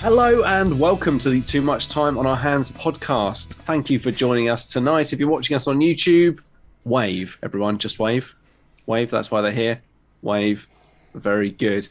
Hello and welcome to the Too Much Time on Our Hands podcast. Thank you for joining us tonight. If you're watching us on YouTube, wave, everyone. Just wave. Wave, that's why they're here. Wave. Very good.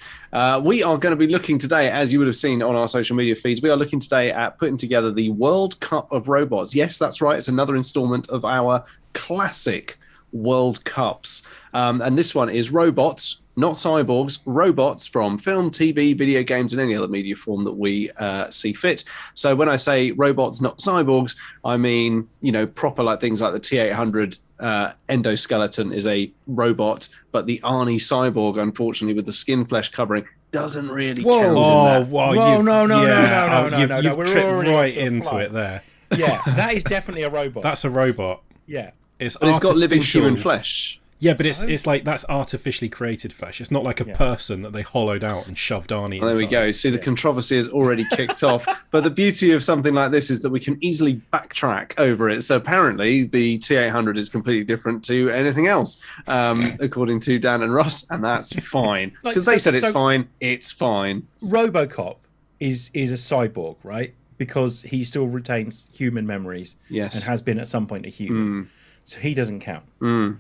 We are going to be looking today, as you would have seen on our social media feeds, we are looking today at putting together the World Cup of Robots. Yes, that's right. It's another installment of our classic World Cups. And this one is robots, not cyborgs, robots from film, TV, video games, and any other media form that we see fit. So when I say robots, not cyborgs, I mean, proper like things like the T-800 endoskeleton is a robot, but the Arnie cyborg, unfortunately, with the skin flesh covering, doesn't really count in that. No. You've tripped right into it there. Yeah, that is definitely a robot. That's a robot. Yeah. But it's got living human flesh. Yeah, but it's like that's artificially created flesh. It's not like a person that they hollowed out and shoved Arnie inside. There we go. See, the controversy has already kicked off. But the beauty of something like this is that we can easily backtrack over it. So apparently the T-800 is completely different to anything else, according to Dan and Ross, and that's fine. Because they said it's fine. It's fine. RoboCop is a cyborg, right? Because he still retains human memories. Yes. And has been at some point a human. So he doesn't count. Mm-hmm.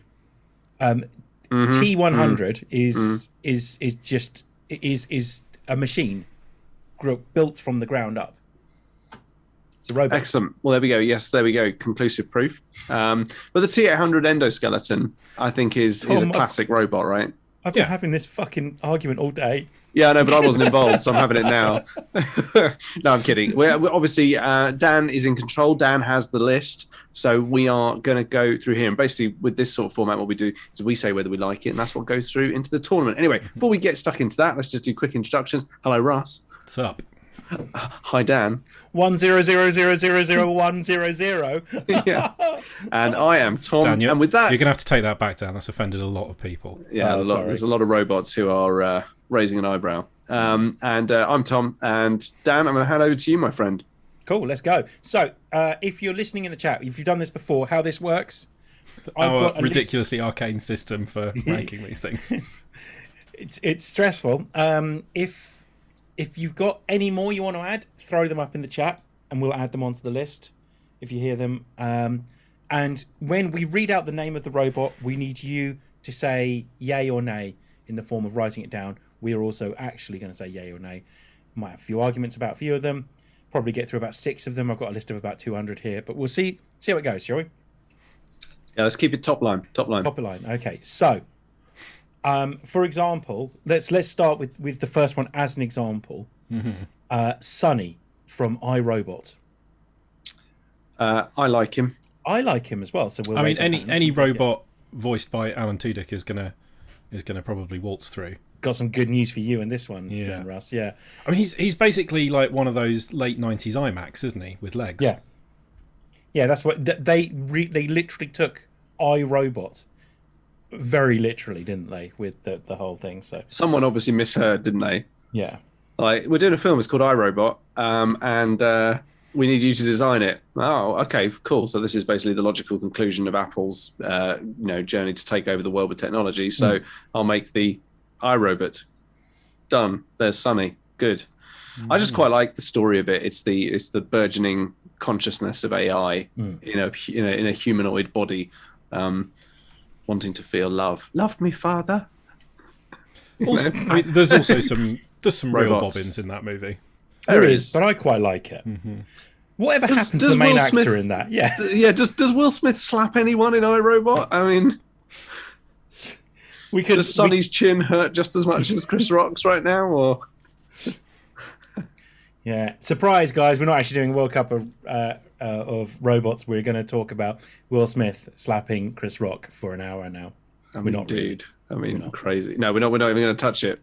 T-100 is just a machine built from the ground up. It's a robot. Excellent. Well, there we go. Yes, there we go. Conclusive proof. But the T-800 endoskeleton, I think, is a classic robot, right? I've been having this fucking argument all day. Yeah, I know, but I wasn't involved, so I'm having it now. No, I'm kidding. We're obviously, Dan is in control. Dan has the list. So we are going to go through here. And basically, with this sort of format, what we do is we say whether we like it, and that's what goes through into the tournament. Anyway, before we get stuck into that, let's just do quick introductions. Hello, Russ. What's up? Hi, Dan. 100000100. Yeah. And I am Tom. Dan, and with that, you're going to have to take that back, Dan. That's offended a lot of people. Yeah, there's a lot of robots who are raising an eyebrow. And I'm Tom. And Dan, I'm going to hand over to you, my friend. Cool, let's go. So, if you're listening in the chat, if you've done this before, how this works, Our ridiculously arcane system for ranking these things. It's stressful. If you've got any more you want to add, throw them up in the chat, and we'll add them onto the list if you hear them. And when we read out the name of the robot, we need you to say yay or nay in the form of writing it down. We are also actually going to say yay or nay. Might have a few arguments about a few of them. Probably get through about 6 of them. I've got a list of about 200 here, but we'll see how it goes, shall we? Yeah, let's keep it top line. Okay, so for example, let's start with the first one as an example. Sonny from iRobot. I like him. I like him as well. So we'll any robot voiced by Alan Tudyk is gonna probably waltz through. Got some good news for you in this one, then, Russ. Yeah, I mean he's basically like one of those late '90s IMAX, isn't he, with legs? Yeah. That's what they literally took iRobot, very literally, didn't they, with the whole thing? So someone obviously misheard, didn't they? Yeah. Like, we're doing a film. It's called iRobot, and we need you to design it. Oh, okay, cool. So this is basically the logical conclusion of Apple's journey to take over the world with technology. So I'll make the iRobot. Done. There's Sonny. Good. I just quite like the story of it. It's the burgeoning consciousness of AI in a humanoid body, wanting to feel love. Love me, father. Also, I mean, there's also some real Robots. bobbins in that movie. There is, but I quite like it. Whatever happens to the main actor in that? Yeah. Yeah. Does Will Smith slap anyone in iRobot? I mean, does Sonny's chin hurt just as much as Chris Rock's right now, or? Yeah, surprise, guys! We're not actually doing a World Cup of robots. We're going to talk about Will Smith slapping Chris Rock for an hour now. I mean, we're not, dude. Really. I mean, crazy. No, we're not even going to touch it.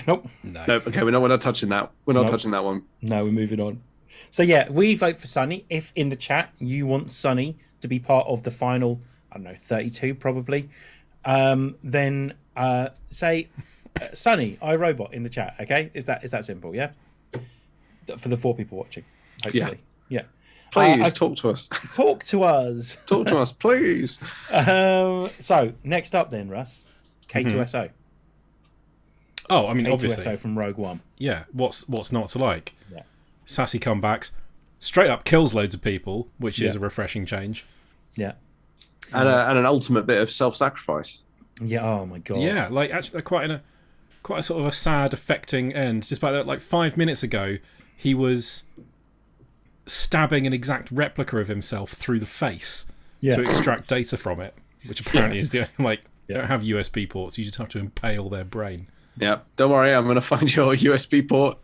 Nope. Nope. Okay, we're not touching that. We're not touching that one. No, we're moving on. So yeah, we vote for Sonny. If in the chat you want Sonny to be part of the final, I don't know, 32 probably, then say Sonny, iRobot in the chat. Okay, is that simple? Yeah. For the 4 people watching, hopefully. Yeah. Please talk to us. Talk to us. Talk to us, please. So next up then, Russ, K2SO. Oh, I mean, K2SO obviously, from Rogue One. yeah. What's not to like? Yeah. Sassy comebacks, straight up kills loads of people, which is Yeah. a refreshing change. Yeah. And an ultimate bit of self-sacrifice. Yeah. Oh my god. Yeah, like actually, they're quite a sort of a sad, affecting end. Despite that, like 5 minutes ago, he was stabbing an exact replica of himself through the face Yeah. to extract data from it, which apparently is the only, like, they Yeah. don't have USB ports. You just have to impale their brain. Yeah, don't worry, I'm going to find your USB port.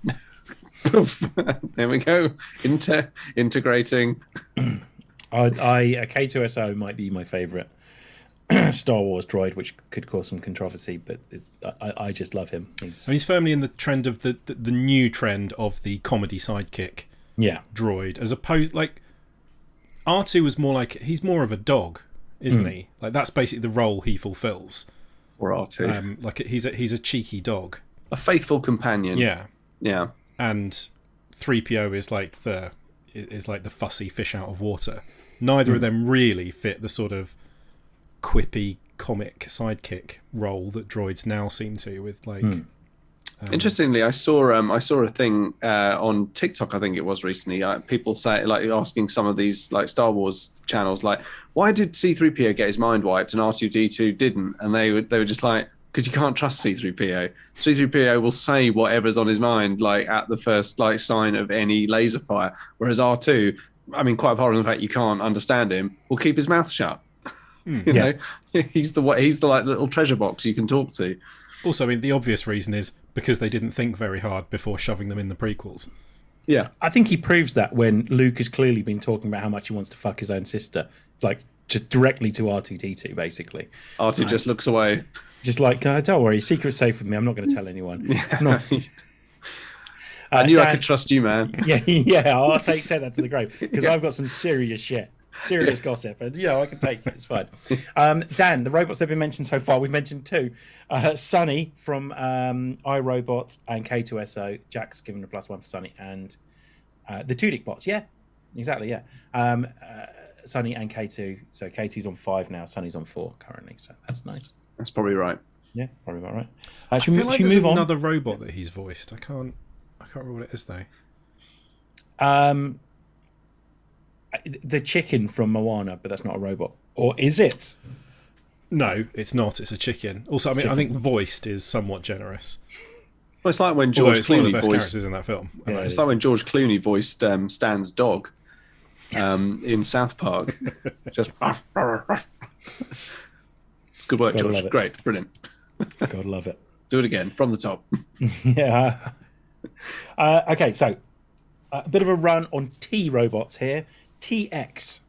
Poof. There we go. Integrating. A K2SO might be my favourite Star Wars droid, which could cause some controversy, but I just love him. And he's firmly in the trend of the new trend of the comedy sidekick Yeah. droid, as opposed, like, R2 was more like, he's more of a dog, isn't he? Like, that's basically the role he fulfills. Or R2. Like, he's a cheeky dog. A faithful companion. Yeah. Yeah. And 3PO is like the fussy fish out of water. Neither of them really fit the sort of quippy comic sidekick role that droids now seem to, with like Interestingly, I saw a thing on TikTok. I think it was recently. People say, like, asking some of these like Star Wars channels, like, why did C-3PO get his mind wiped and R2-D2 didn't? And they were just like, because you can't trust C-3PO. C-3PO will say whatever's on his mind, like at the first like sign of any laser fire. Whereas R2, I mean, quite apart from the fact you can't understand him, will keep his mouth shut. You know, he's the like little treasure box you can talk to. Also, I mean, the obvious reason is because they didn't think very hard before shoving them in the prequels. Yeah. I think he proves that when Luke has clearly been talking about how much he wants to fuck his own sister, like just directly to R2-D2, basically. R2 just looks away. Just like, don't worry, secret's safe with me. I'm not going to tell anyone. No. I knew I Dan- could trust you, man. Yeah, I'll take that to the grave because I've got some serious shit, serious gossip, and I can take it. It's fine. Dan, the robots that have been mentioned so far, we've mentioned two: Sunny from iRobot and K2SO. Jack's given a +1 for Sunny, and the Tudyk bots. Yeah, exactly. Yeah, Sunny and K2. So K2's on 5 now. Sunny's on 4 currently. So that's nice. That's probably right. Yeah, probably about right. I Should we feel like there's move on? another robot that he's voiced. I can't remember what it is though. The chicken from Moana, but that's not a robot, or is it? No, it's not. It's a chicken. Also, I mean, I think voiced is somewhat generous. Well, it's like when Although George it's one of the Clooney best voiced. characters in that film. Yeah, It's like when George Clooney voiced Stan's dog in South Park. Just. It's good work, Gotta George. love it. Great, brilliant. God love it. Do it again from the top. Yeah. Okay, so a bit of a run on T robots here. TX.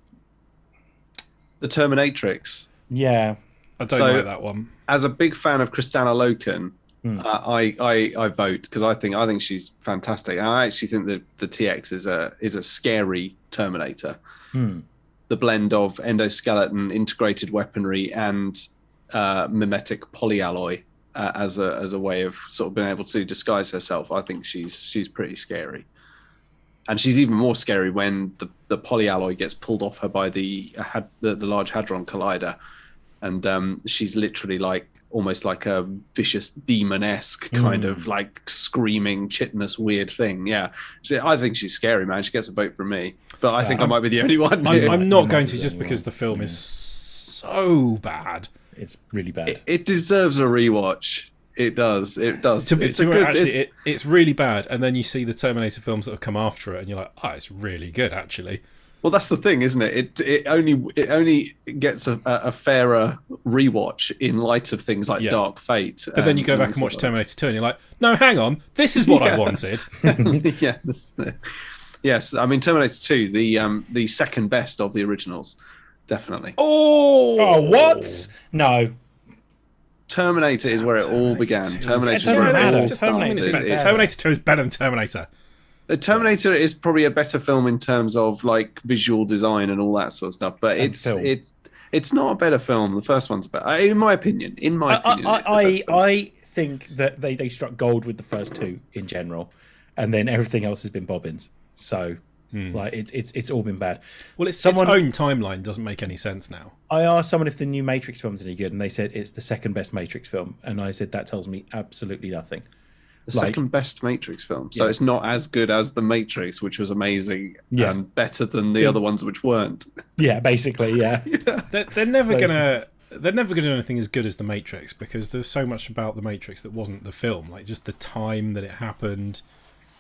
The Terminatrix. Yeah. I don't So- like that one. As a big fan of Kristanna Loken, I vote because I think she's fantastic. I actually think that the TX is a scary Terminator. The blend of endoskeleton, integrated weaponry, and mimetic polyalloy as a way of sort of being able to disguise herself. I think she's pretty scary, and she's even more scary when the polyalloy gets pulled off her by the Large Hadron Collider, and she's literally like almost like a vicious demon-esque kind of like screaming chitinous weird thing. Yeah, I think she's scary, man. She gets a vote from me, but I think I might be the only one here. I'm not going might to be just the only because one. the film is so bad. It's really bad. It deserves a rewatch. It does. It's really bad, and then you see the Terminator films that have come after it, and you're like, oh, it's really good, actually. Well, that's the thing, isn't it? It only gets a fairer rewatch in light of things like Dark Fate. But then you go back and watch Terminator 2, and you're like, no, hang on, this is what I wanted. Yeah. Yes, I mean Terminator 2, the second best of the originals, definitely. Oh, what? No. Terminator is where it all began. Terminator is doesn't where it matter. all Terminator is started. better. It's- Terminator 2 is better than Terminator. Terminator is probably a better film in terms of like visual design and all that sort of stuff, but And film. it's not a better film. The first one's better, in my opinion. In my opinion, it's a better film. I think that they struck gold with the first two in general, and then everything else has been bobbins. So Like it's all been bad. Well, its own timeline doesn't make any sense now. I asked someone if the new Matrix film's any good, and they said it's the second best Matrix film, and I said that tells me absolutely nothing. The second best Matrix film, so it's not as good as the Matrix, which was amazing, and better than the other ones which weren't. Yeah, basically, yeah. They're never gonna do anything as good as the Matrix, because there's so much about the Matrix that wasn't the film, like just the time that it happened.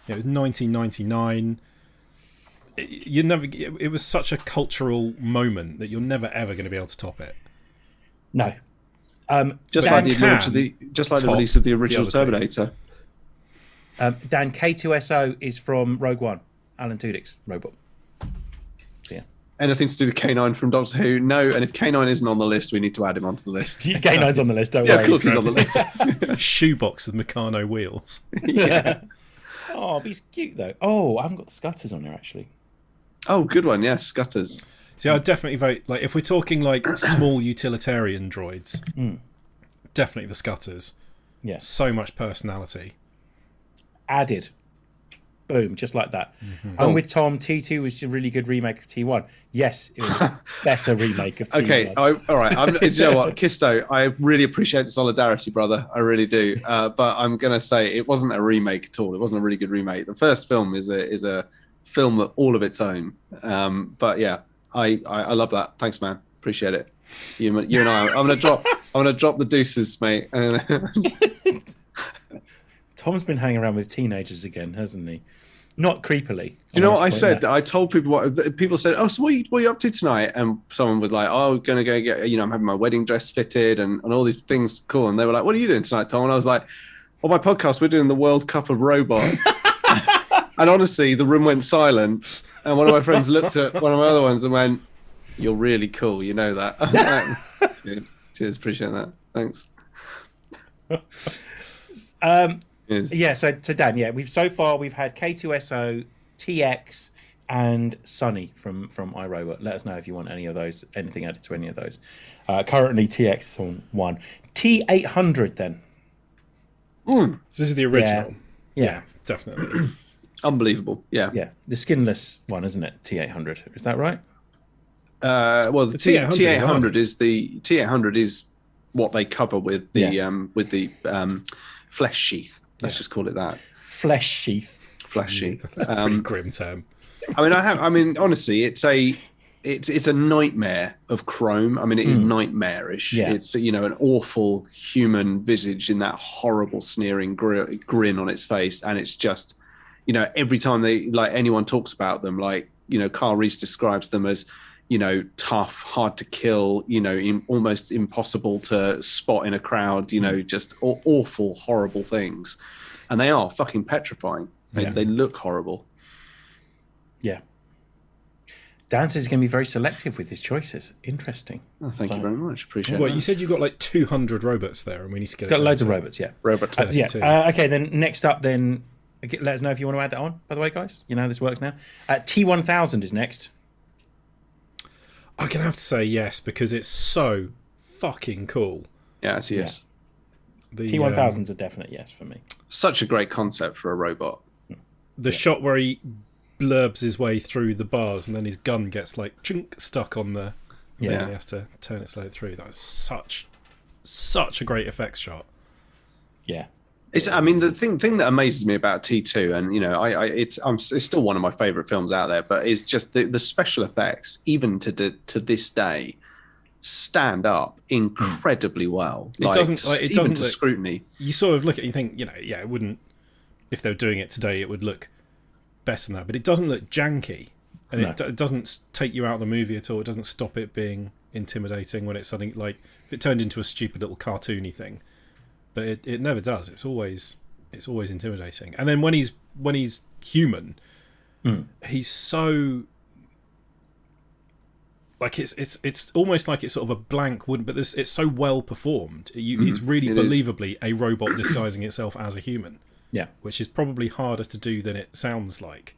It was 1999. It was such a cultural moment that you're never ever going to be able to top it. No. Just like the release of the original Terminator. Dan, K2SO is from Rogue One, Alan Tudyk's robot. So, yeah. Anything to do with K9 from Doctor Who? No, and if K9 isn't on the list, we need to add him onto the list. K9's on the list, don't worry. Yeah, of course he's on the list. Shoebox with Meccano wheels. Yeah. Oh, but he's cute, though. Oh, I haven't got the Scutters on there, actually. Oh, good one, yes, Scutters. See, I'd definitely vote, like, if we're talking, like, small utilitarian droids, definitely the Scutters. Yeah. So much personality. Added. Boom, just like that. I'm with Tom. T2 was a really good remake of T1. Yes, it was a better remake of T1. Okay, all right. Do you know what, Kisto? I really appreciate the solidarity, brother. I really do. But I'm gonna say it wasn't a remake at all. It wasn't a really good remake. The first film is a film that all of its own. But yeah, I love that. Thanks, man. Appreciate it. You and I. I'm gonna drop the deuces, mate. Tom's been hanging around with teenagers again, hasn't he? Not creepily. Do you know what I said? I told people people said, "Oh, so what are you up to tonight?" And someone was like, "Oh, gonna go get, I'm having my wedding dress fitted and all these things." Cool. And they were like, "What are you doing tonight, Tom?" And I was like, "On my podcast, we're doing the World Cup of Robots." And honestly, the room went silent. And one of my friends looked at one of my other ones and went, "You're really cool. You know that." Yeah. Cheers, appreciate that. Thanks. Yeah, so Dan, we've had K2SO, TX, and Sunny from iRobot. Let us know if you want anything added to any of those. Currently, TX is on 1. T800 then. So this is the original. Yeah, definitely. Unbelievable. Yeah. Yeah, the skinless one, isn't it? T800. Is that right? Well, the T800 is the T800 is what they cover with the flesh sheath. Let's just call it that. Flesh sheath. Flesh sheath. That's a pretty grim term. I mean, honestly, it's a nightmare of chrome. I mean, it is nightmarish. Yeah. It's an awful human visage in that horrible sneering grin on its face, and it's just, every time anyone talks about them, Carl Reese describes them as, tough, hard to kill, almost impossible to spot in a crowd, just awful, horrible things. And they are fucking petrifying. They look horrible. Yeah. Dan says he's going to be very selective with his choices. Interesting. Oh, thank you very much. Appreciate it. Well, you said you've got 200 robots there, and we need to get got loads of robots, yeah. Robot. Okay, then next up, then let us know if you want to add that on, by the way, guys. You know how this works now. T1000 is next. I'm going to have to say yes, because it's so fucking cool. Yes. The T1000's a definite yes for me. Such a great concept for a robot. The shot where he blurbs his way through the bars and then his gun gets chunk stuck on the thing and he has to turn it slowly through. That was such a great effects shot. Yeah. The thing that amazes me about T2, and it's still one of my favorite films out there, but it's just the special effects, even to this day, stand up incredibly well. It doesn't to scrutiny. You sort of look at it, you think, it wouldn't. If they were doing it today, it would look better than that. But it doesn't look janky, and it doesn't take you out of the movie at all. It doesn't stop it being intimidating when it's something if it turned into a stupid little cartoony thing. But it never does. It's always intimidating. And then when he's human, he's so it's almost like it's sort of a blank wooden, but it's so well performed. It's really believably a robot disguising itself as a human. Yeah, which is probably harder to do than it sounds like,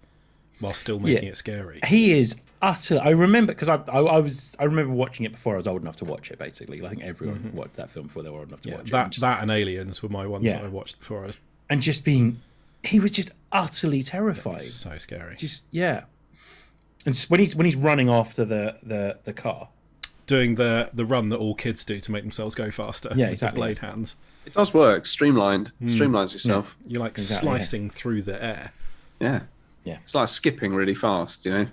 while still making it scary. He is utter. I remember because I remember watching it before I was old enough to watch it. Basically, I think everyone watched that film before they were old enough to watch it. That and Aliens were my ones that I watched before I was. And he was just utterly terrifying. So scary. And when he's running after the car. Doing the run that all kids do to make themselves go faster. Yeah, with exactly. the blade hands. It does work. Streamlines yourself. You're like Exactly, slicing through the air. Yeah. Yeah. It's like skipping really fast, you know.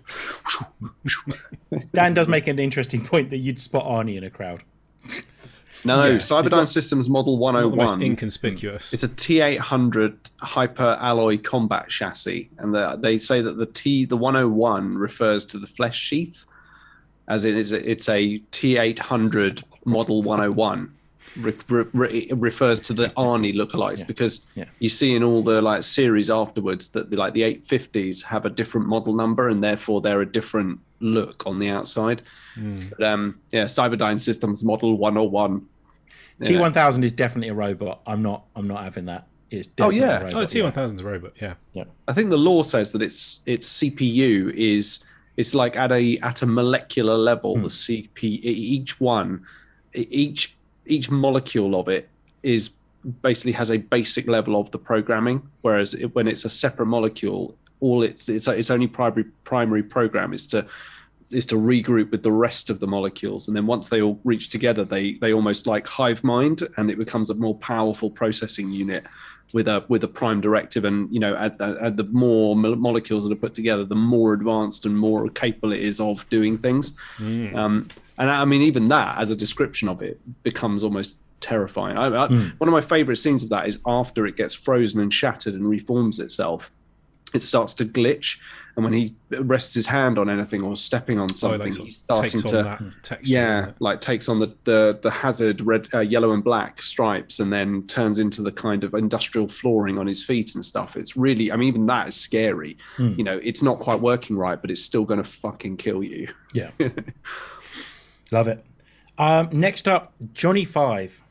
Dan does make an interesting point that you'd spot Arnie in a crowd. No, Yeah, Cyberdyne Systems Model Not the most 101. inconspicuous. It's a T800 hyper alloy combat chassis, and they say that the 101 refers to the flesh sheath, as in it's a T800 Model 101. It refers to the Arnie lookalikes because you see in all the like series afterwards that the 850s have a different model number and therefore they're a different look on the outside. But, Cyberdyne Systems Model 101. T1000 is definitely a robot. I'm not having that. It's definitely a robot. Oh, T1000's a robot. Yeah. I think the law says that its CPU is it's like at a molecular level. The CPU each molecule of it is basically has a basic level of the programming, whereas when it's a separate molecule, its only primary program is to regroup with the rest of the molecules, and then once they all reach together, they almost like hive mind, and it becomes a more powerful processing unit with a prime directive. And at the more molecules that are put together, the more advanced and more capable it is of doing things. And I mean, even that as a description of it becomes almost terrifying. One of my favorite scenes of that is after it gets frozen and shattered and reforms itself, it starts to glitch, and when he rests his hand on anything or stepping on something, he's starting takes to on that texture, takes on the hazard red, yellow and black stripes, and then turns into the kind of industrial flooring on his feet and stuff. It's really, I mean, even that is scary. It's not quite working right, but it's still going to fucking kill you. Yeah. Love it. Next up, Johnny Five.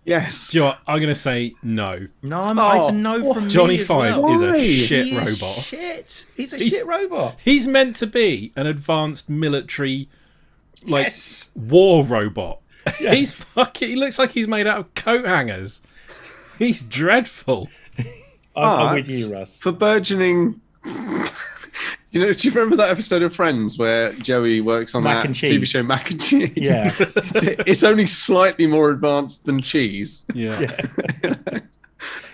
Yes. Do you know what? I'm going to say no. No, it's a no from Johnny me as Five well. is Why? a shit He is robot. Shit. He's a shit robot. He's meant to be an advanced military, Yes. war robot. He's fucking. He looks like he's made out of coat hangers. He's dreadful. I'm with you, Russ. For burgeoning. Do you remember that episode of Friends where Joey works on Mac that and cheese. TV show Mac and Cheese? Yeah. It's only slightly more advanced than cheese. Yeah.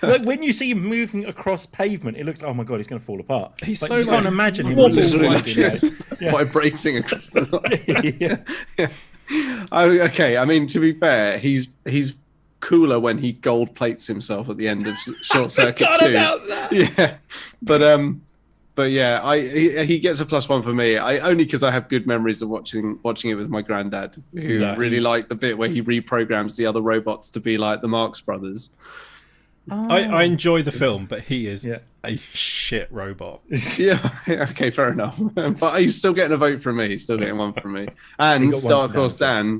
Look, when you see him moving across pavement, it looks, oh my god, he's going to fall apart. He's But so, you like, can't imagine him wobbles losing like it, shit. Vibrating across the line. yeah. Okay, I mean, to be fair, he's cooler when he gold plates himself at the end of Short Circuit 2. about that. Yeah, but yeah, he gets a +1 for me. Only because I have good memories of watching it with my granddad, who really liked the bit where he reprograms the other robots to be like the Marx Brothers. I enjoy the film, but he is a shit robot. Yeah, okay, fair enough. But he's still getting a vote from me. He's still getting one from me. And got one Dark from Horse Dan,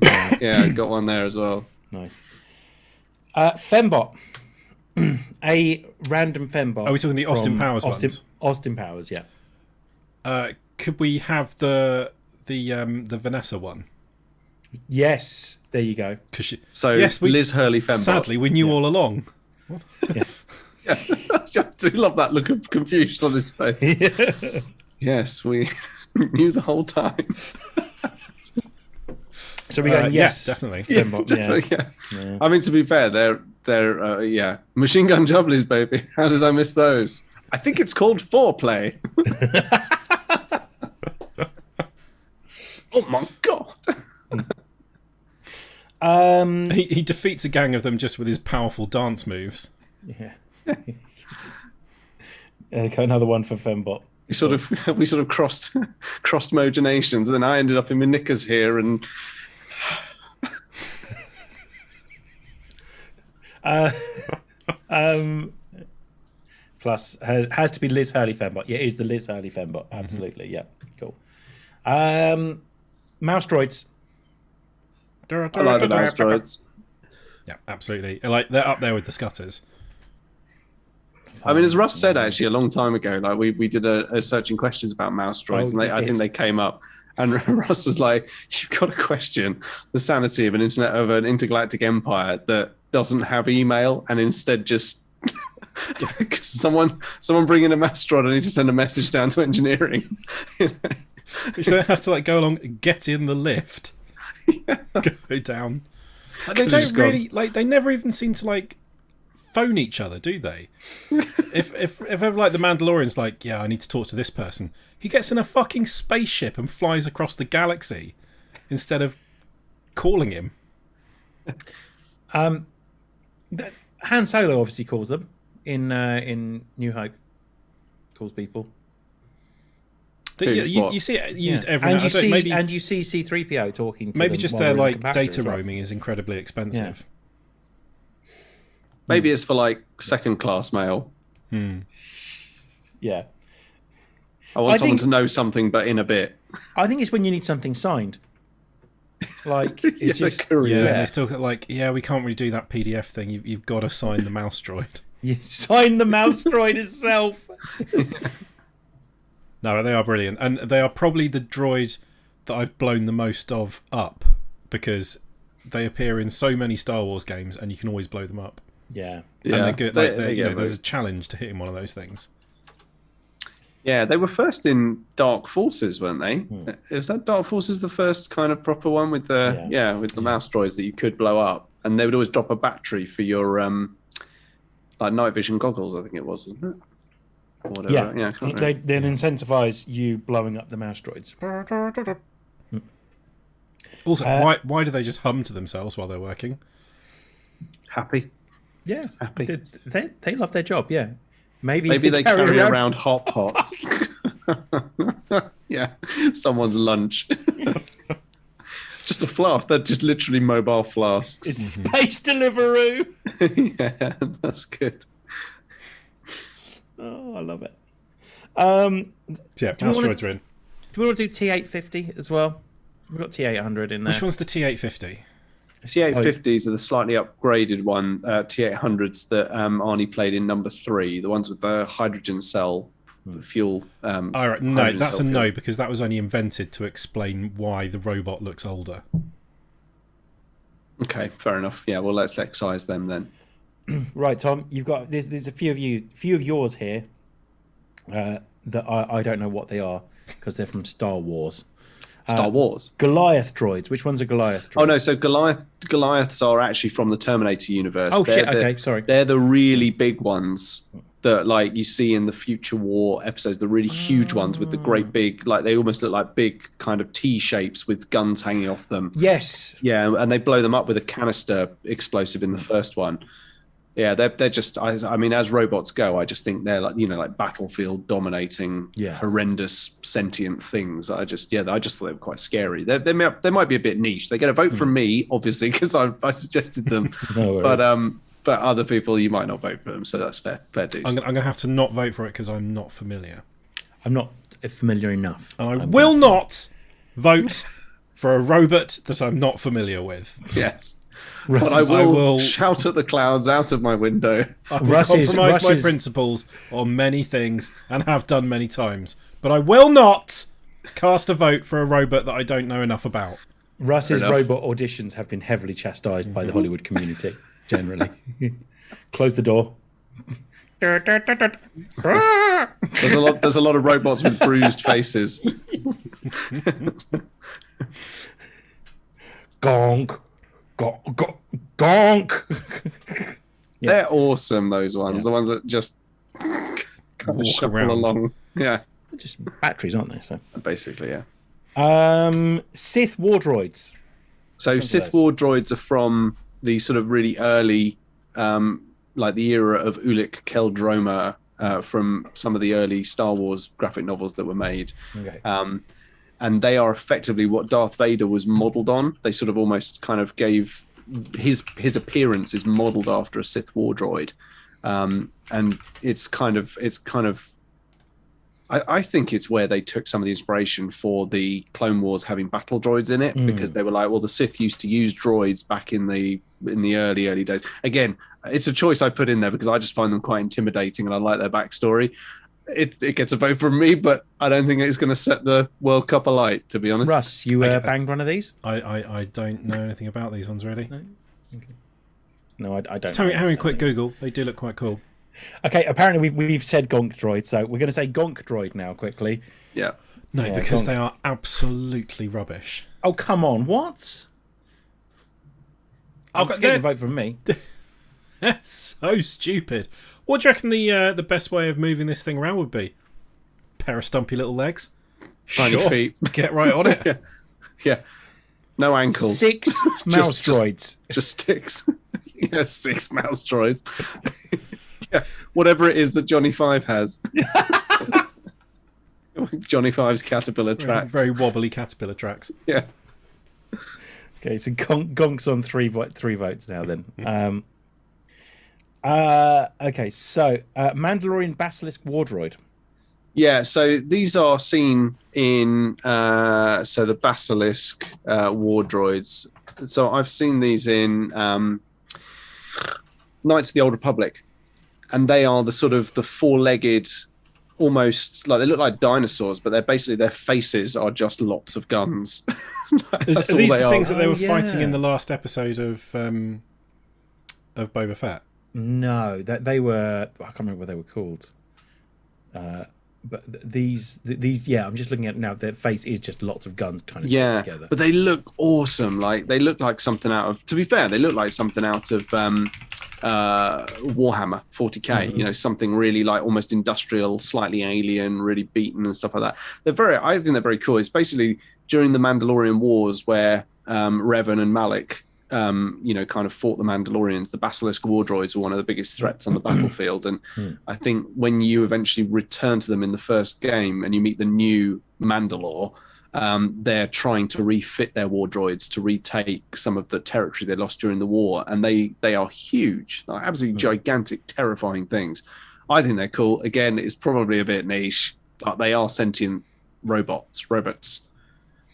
got one there as well. Nice. Fembot. A random Fembot. Are we talking the Austin from Powers ones? Austin Powers, yeah. Could we have the Vanessa one? Yes, there you go. So Yes, Liz Hurley Fembot. Sadly, we knew all along. Yeah. I do love that look of confusion on his face. Yes, we knew the whole time. So we're going yes, definitely. Fembot, Definitely, yeah. I mean, to be fair, they're Machine Gun Jubblies, baby. How did I miss those? I think it's called foreplay. Oh my god. He defeats a gang of them just with his powerful dance moves. Yeah. Got another one for Fembot. We sort of crossed mogenations, and then I ended up in my knickers here, and Plus has to be Liz Hurley Fembot. Yeah, it is the Liz Hurley Fembot. Absolutely. Yeah. Cool. Mouse droids. I like the mouse droids. Yeah, absolutely. Like, they're up there with the Scutters. I mean, as Russ said actually a long time ago, like we did a searching questions about mouse droids, and I think they came up. And Russ was like, "You've got to question the sanity of an intergalactic empire that doesn't have email and instead just someone bring in a mouse droid. I need to send a message down to engineering. Which then has to like go along and get in the lift, go down. Like, they don't really like. They never even seem to like phone each other, do they? if ever like the Mandalorian's like, yeah, I need to talk to this person. He gets in a fucking spaceship and flies across the galaxy instead of calling him. Han Solo obviously calls them in New Hope. Calls people. You see it used every and now you see maybe, and you see C-3PO talking to maybe them just while their they're in like the compactor data as well. roaming is incredibly expensive. Maybe it's for like second class mail. Yeah. I want I someone think- to know something, but in a bit. I think it's when you need something signed. Like it's Yeah, just courier. Yeah, and they still got like, yeah, we can't really do that PDF thing. You've got to sign the mouse droid. you sign the mouse droid itself. No, they are brilliant, and they are probably the droid that I've blown the most of up because they appear in so many Star Wars games, and you can always blow them up. Yeah. And they're good. Like, you know, very- there's a challenge to hitting one of those things. Yeah, they were first in Dark Forces, weren't they? Was that Dark Forces the first kind of proper one with the with the mouse droids that you could blow up, and they would always drop a battery for your like night vision goggles, I think it was, wasn't it? Or whatever. Yeah. I can't They remember. then incentivize you blowing up the mouse droids. Also, why do they just hum to themselves while they're working? Happy. Yeah. Happy. They love their job, yeah. Maybe They carry around hot pots. Yeah, someone's lunch. Just a flask. They're just literally mobile flasks. It's Space Deliveroo. Yeah, that's good. Oh, I love it. So yeah, we mouse wanna- droids are in. Do we want to do T850 as well? We've got T800 in there. Which one's the T850? T850s are the slightly upgraded one, T800s that Arnie played in number 3, the ones with the hydrogen cell fuel. All right, no, hydrogen that's a cell no fuel. because that was only invented to explain why the robot looks older. Okay, fair enough. Yeah, well, let's excise them then. Right, Tom, you've got there's a few of yours here that I don't know what they are because they're from Star Wars. Star Wars. Goliath droids. Which one's a Goliath droid? Oh no, so Goliaths are actually from the Terminator universe. Oh, They're shit, okay, sorry. They're the really big ones that like you see in the Future War episodes, the really huge ones with the great big, like they almost look like big kind of T shapes with guns hanging off them. Yes. Yeah, and they blow them up with a canister explosive in the first one. Yeah, they're just. I mean, as robots go, I just think they're like like battlefield dominating, horrendous sentient things. I just thought they were quite scary. They might be a bit niche. They get a vote from me, obviously, because I suggested them. No worries. But other people, you might not vote for them, so that's fair dues. I'm going to have to not vote for it because I'm not familiar. I'm not familiar enough. And I I'm will gonna not vote for a robot that I'm not familiar with. Yes. Russ, But I will, will- shout at the clouds out of my window. I will Russ's- compromise my Russ's- principles on many things and have done many times. But I will not cast a vote for a robot that I don't know enough about. Russ's Fair enough. robot auditions have been heavily chastised by the Hollywood community, generally. Close the door. There's a lot of robots with bruised faces. Gonk. Gonk. Gonk. They're awesome, those ones. The ones that just kind of Walk shuffle around. along. Yeah, Just batteries, aren't they? So, basically, yeah. Sith war droids. So Some Sith of those. War droids are from the sort of really early, like the era of Ulic Qel-Droma, from some of the early Star Wars graphic novels that were made. Okay. And they are effectively what Darth Vader was modeled on. They sort of almost kind of gave his appearance is modeled after a Sith War droid. And it's kind of I think it's where they took some of the inspiration for the Clone Wars having battle droids in it, because they were like, well, the Sith used to use droids back in the early days. Again, it's a choice I put in there because I just find them quite intimidating and I like their backstory. It gets a vote from me, but I don't think it's going to set the World Cup alight, to be honest. Russ, you banged one of these? I don't know anything about these ones really. No, I don't. Just having a quick Google. They do look quite cool. Okay, apparently we've said Gonk Droid, so we're going to say Gonk Droid now quickly. Yeah. No, Yeah, because Gonk. they are absolutely rubbish. Oh, come on, what? I'll Okay, get a vote from me. They're so stupid. What do you reckon the best way of moving this thing around would be? Pair of stumpy little legs. Tiny Sure. feet. Get right on it. Yeah. Yeah. No ankles. 6 mouse just- droids. Just sticks. Yeah, 6 mouse droids. Yeah. Whatever it is that Johnny Five has. Johnny Five's caterpillar tracks. Very wobbly caterpillar tracks. Yeah. Okay, so Gonk's on three votes now then. Okay, so Mandalorian Basilisk War Droid. Yeah, so these are seen in the Basilisk war droids. So I've seen these in Knights of the Old Republic, and they are the sort of the four-legged, almost like they look like dinosaurs, but they're basically their faces are just lots of guns. Are That's all these they the are. things that they Oh, were fighting yeah. in the last episode of Boba Fett? No, that they were. I can't remember what they were called. But these, yeah, I'm just looking at it now. Their face is just lots of guns kind of Yeah, together. but they look awesome. Like they look like something out of. To be fair, they look like something out of Warhammer 40k. You know, something really like almost industrial, slightly alien, really beaten and stuff like that. I think they're very cool. It's basically during the Mandalorian Wars where Revan and Malik, kind of fought the Mandalorians. The Basilisk war droids were one of the biggest threats on the battlefield, and I think when you eventually return to them in the first game and you meet the new Mandalore, they're trying to refit their war droids to retake some of the territory they lost during the war, and they are huge, like absolutely gigantic, terrifying things. I think they're cool. Again, it's probably a bit niche, but they are sentient robots.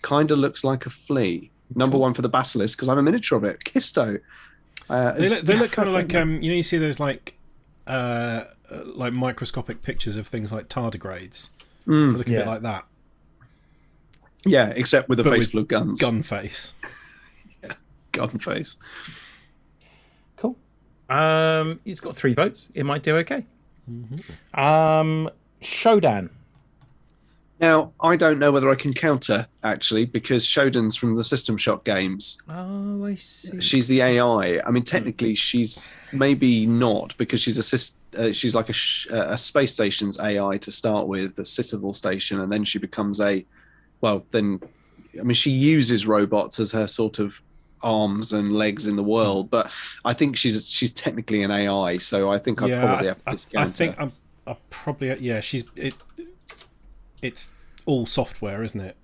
Kind of looks like a flea. Number one for the Basilisk because I have a miniature of it. Kisto. They look kind of like you see those like microscopic pictures of things like tardigrades. They look a bit like that. Yeah, except with a face with full of guns. Gun face. Gun face. Cool. It's got 3 votes. It might do okay. Shodan. Now, I don't know whether I can counter, actually, because Shodan's from the System Shock games. Oh, I see. She's the AI. I mean, technically, she's maybe not, because she's she's like a space station's AI to start with, a Citadel station, and then she becomes she uses robots as her sort of arms and legs in the world, but I think she's technically an AI, so I think I'd probably have to discount I think her. I probably it's all software, isn't it?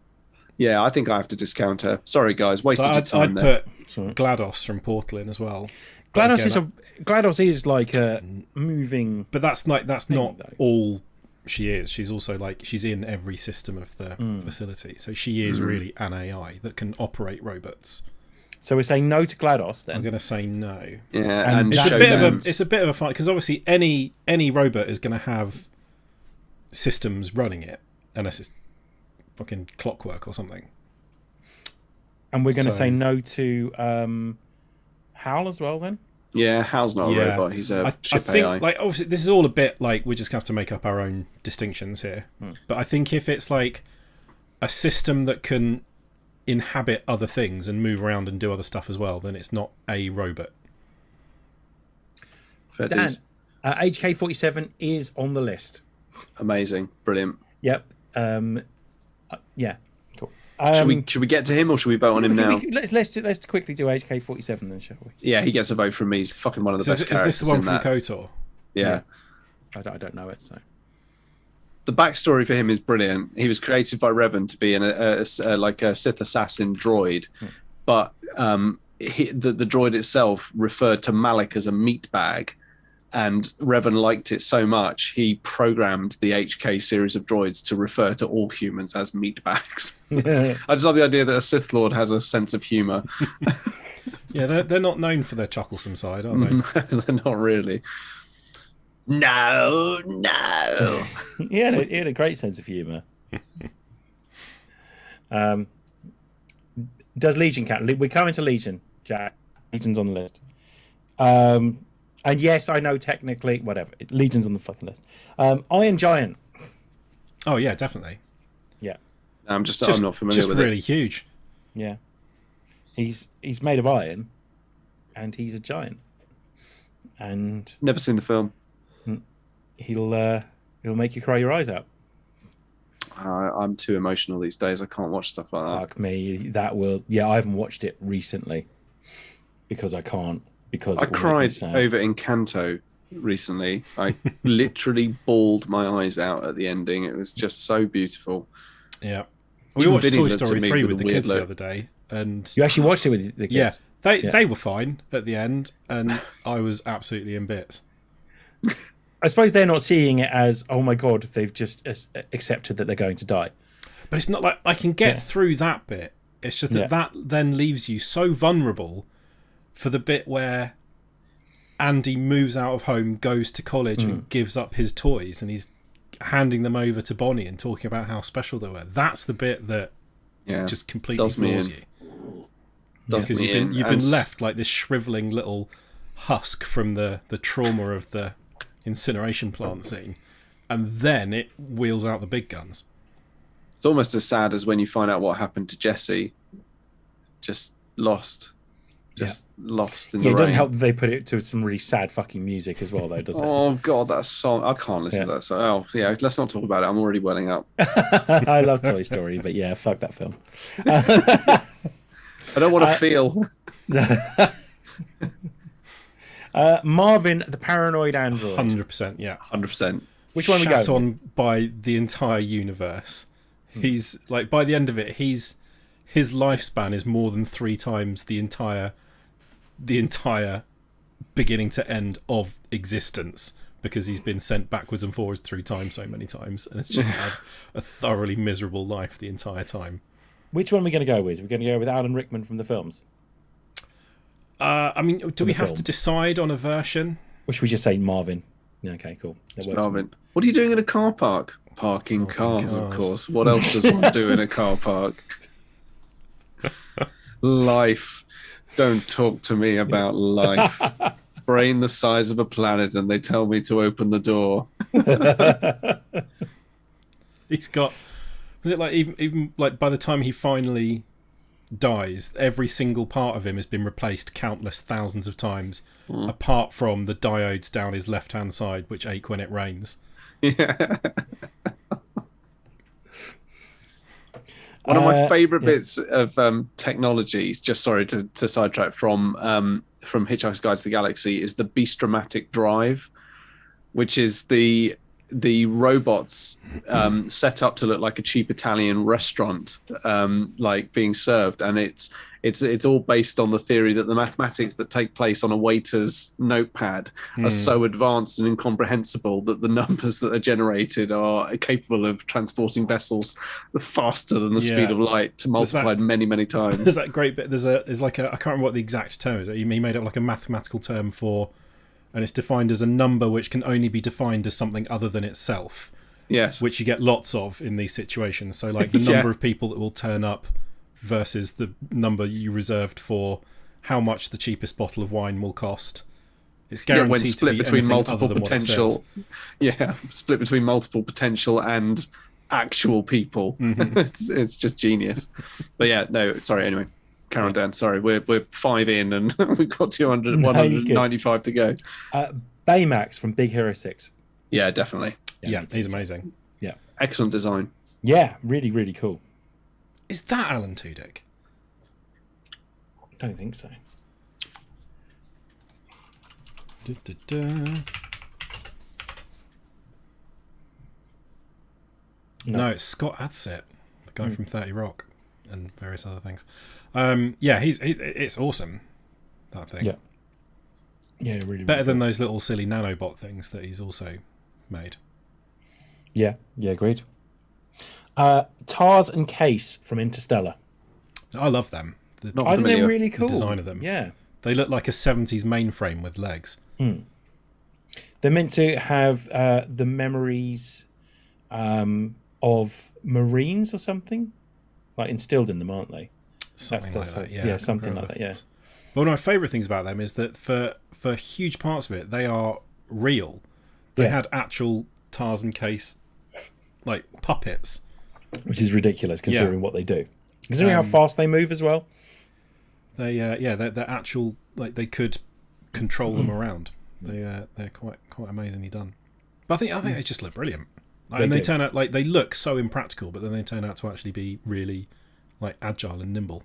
Yeah, I think I have to discount her. Sorry, guys, wasted your I'd time there. put GLaDOS from Portal in as well. GLaDOS is like a moving. But that's not though. all she is. She's also she's in every system of the facility. So she is really an AI that can operate robots. So we're saying no to GLaDOS then. I'm going to say no. Yeah, and It's Shodan's. a bit of a fight because obviously any robot is going to have systems running it unless it's fucking clockwork or something. And we're going to So- say no to Hal as well then. Yeah, Hal's not a robot. He's a I ship think AI. obviously this is all a bit we just have to make up our own distinctions here. But I think if it's like a system that can inhabit other things and move around and do other stuff as well, then it's not a robot. Fair Dan, dues. HK-47 is on the list. Amazing, brilliant. Yep. Yeah. Cool. Should we get to him or should we vote on him now? Let's quickly do HK-47 then, shall we? Yeah, he gets a vote from me. He's fucking one of the So best is characters this the one in from that. KOTOR? Yeah. I don't know it, so. The backstory for him is brilliant. He was created by Revan to be a Sith assassin droid, but the droid itself referred to Malik as a meat bag, and Revan liked it so much he programmed the HK series of droids to refer to all humans as meat bags. I just love the idea that a Sith Lord has a sense of humour. Yeah, they're not known for their chucklesome side, are they? They're not really. No. he had a great sense of humour. Does Legion count? We're coming to Legion, Jack. Legion's on the list. And yes, I know technically, whatever. Legion's on the fucking list. Iron Giant. Oh yeah, definitely. Yeah, I'm not familiar Just with really it. huge. yeah. He's made of iron, and he's a giant. And Never seen the film. he'll make you cry your eyes out. I'm too emotional these days. I can't watch stuff like that. Fuck me, that will. Yeah, I haven't watched it recently because I can't. Because I it will make me cried sad. over Encanto recently. I literally bawled my eyes out at the ending. It was just so beautiful. Yeah. We Even watched Vinny Toy looked at Story me 3 with with a the weird kids the look. other day, and You actually watched it with the kids? yeah, Yeah. they were fine at the end, and I was absolutely in bits. I suppose they're not seeing it as, oh my god, they've just accepted that they're going to die. But it's not like I can get Yeah. through that bit. It's just that Yeah. that then leaves you so vulnerable for the bit where Andy moves out of home, goes to college, and gives up his toys, and he's handing them over to Bonnie and talking about how special they were. That's the bit that Yeah, just completely does me floors in. you. Does Because me you've in. been And left like this shriveling little husk from the trauma of the incineration plant scene, and then it wheels out the big guns. It's almost as sad as when you find out what happened to Jesse. Just lost. Lost in Yeah, the it doesn't rain. help that they put it to some really sad fucking music as well, though, does it? Oh god, that song! I can't listen to that song. Oh yeah, let's not talk about it. I'm already welling up. I love Toy Story, but yeah, fuck that film. I don't want to feel. Marvin, the paranoid android. 100%, yeah. 100%. Which one we Shat go? on by the entire universe. He's like, by the end of it, his lifespan is more than 3 times the entire beginning to end of existence, because he's been sent backwards and forwards through time so many times, and it's just had a thoroughly miserable life the entire time. Which one are we going to go with? We're going to go with Alan Rickman from the films. I mean, do we have film. to decide on a version? Or should we just say Marvin? Yeah, okay, cool. That works. Marvin, what are you doing in a car park? Parking cars, of cars. course. What else does one do in a car park? Life. Don't talk to me about life. Brain the size of a planet, and they tell me to open the door. He's got. Was it like even like by the time he finally dies, every single part of him has been replaced countless thousands of times, apart from the diodes down his left-hand side, which ache when it rains. Yeah. One of my favourite bits of technology, just sorry to sidetrack from Hitchhiker's Guide to the Galaxy, is the Beast-O-Matic drive, which is the robots set up to look like a cheap Italian restaurant, like being served, and it's all based on the theory that the mathematics that take place on a waiter's notepad are so advanced and incomprehensible that the numbers that are generated are capable of transporting vessels faster than the speed of light, to multiplied many times. There's that great bit. There's like a, I can't remember what the exact term is. He made up like a mathematical term for, and it's defined as a number which can only be defined as something other than itself. Yes. Which you get lots of in these situations. So like the number of people that will turn up versus the number you reserved for how much the cheapest bottle of wine will cost. It's guaranteed when split to be between anything multiple other than what it potential. says. Yeah, split between multiple potential and actual people. It's just genius. But yeah, no, sorry. Anyway, carry on, Dan. Sorry, we're 5 in and we've got 195 to go. Baymax from Big Hero 6. Yeah, definitely. Yeah, he's amazing. Yeah. Excellent design. Yeah, really, really cool. Is that Alan Tudyk? Don't think so. No, it's Scott Adsit, the guy from 30 Rock and various other things. Yeah, it's awesome, that thing. Yeah. Yeah, really. Better really than those little silly nanobot things that he's also made. Yeah, agreed. Tars and Case from Interstellar. I love them. Not I think they're familiar. really cool. The design of them. Yeah. They look like a 70s mainframe with legs. They're meant to have the memories of Marines or something, like instilled in them, aren't they? Something like that, yeah. Yeah, something like Incredible. that, yeah. One of my favourite things about them is that for huge parts of it, they are real. They Yeah. had actual Tarzan case, like, puppets. Which is ridiculous considering what they do. Considering how fast they move as well. They're actual, like, they could control them around. They're quite amazingly done. But I think they just look brilliant. Like, and they do. turn out, like, they look so impractical, but then they turn out to actually be really, like, agile and nimble.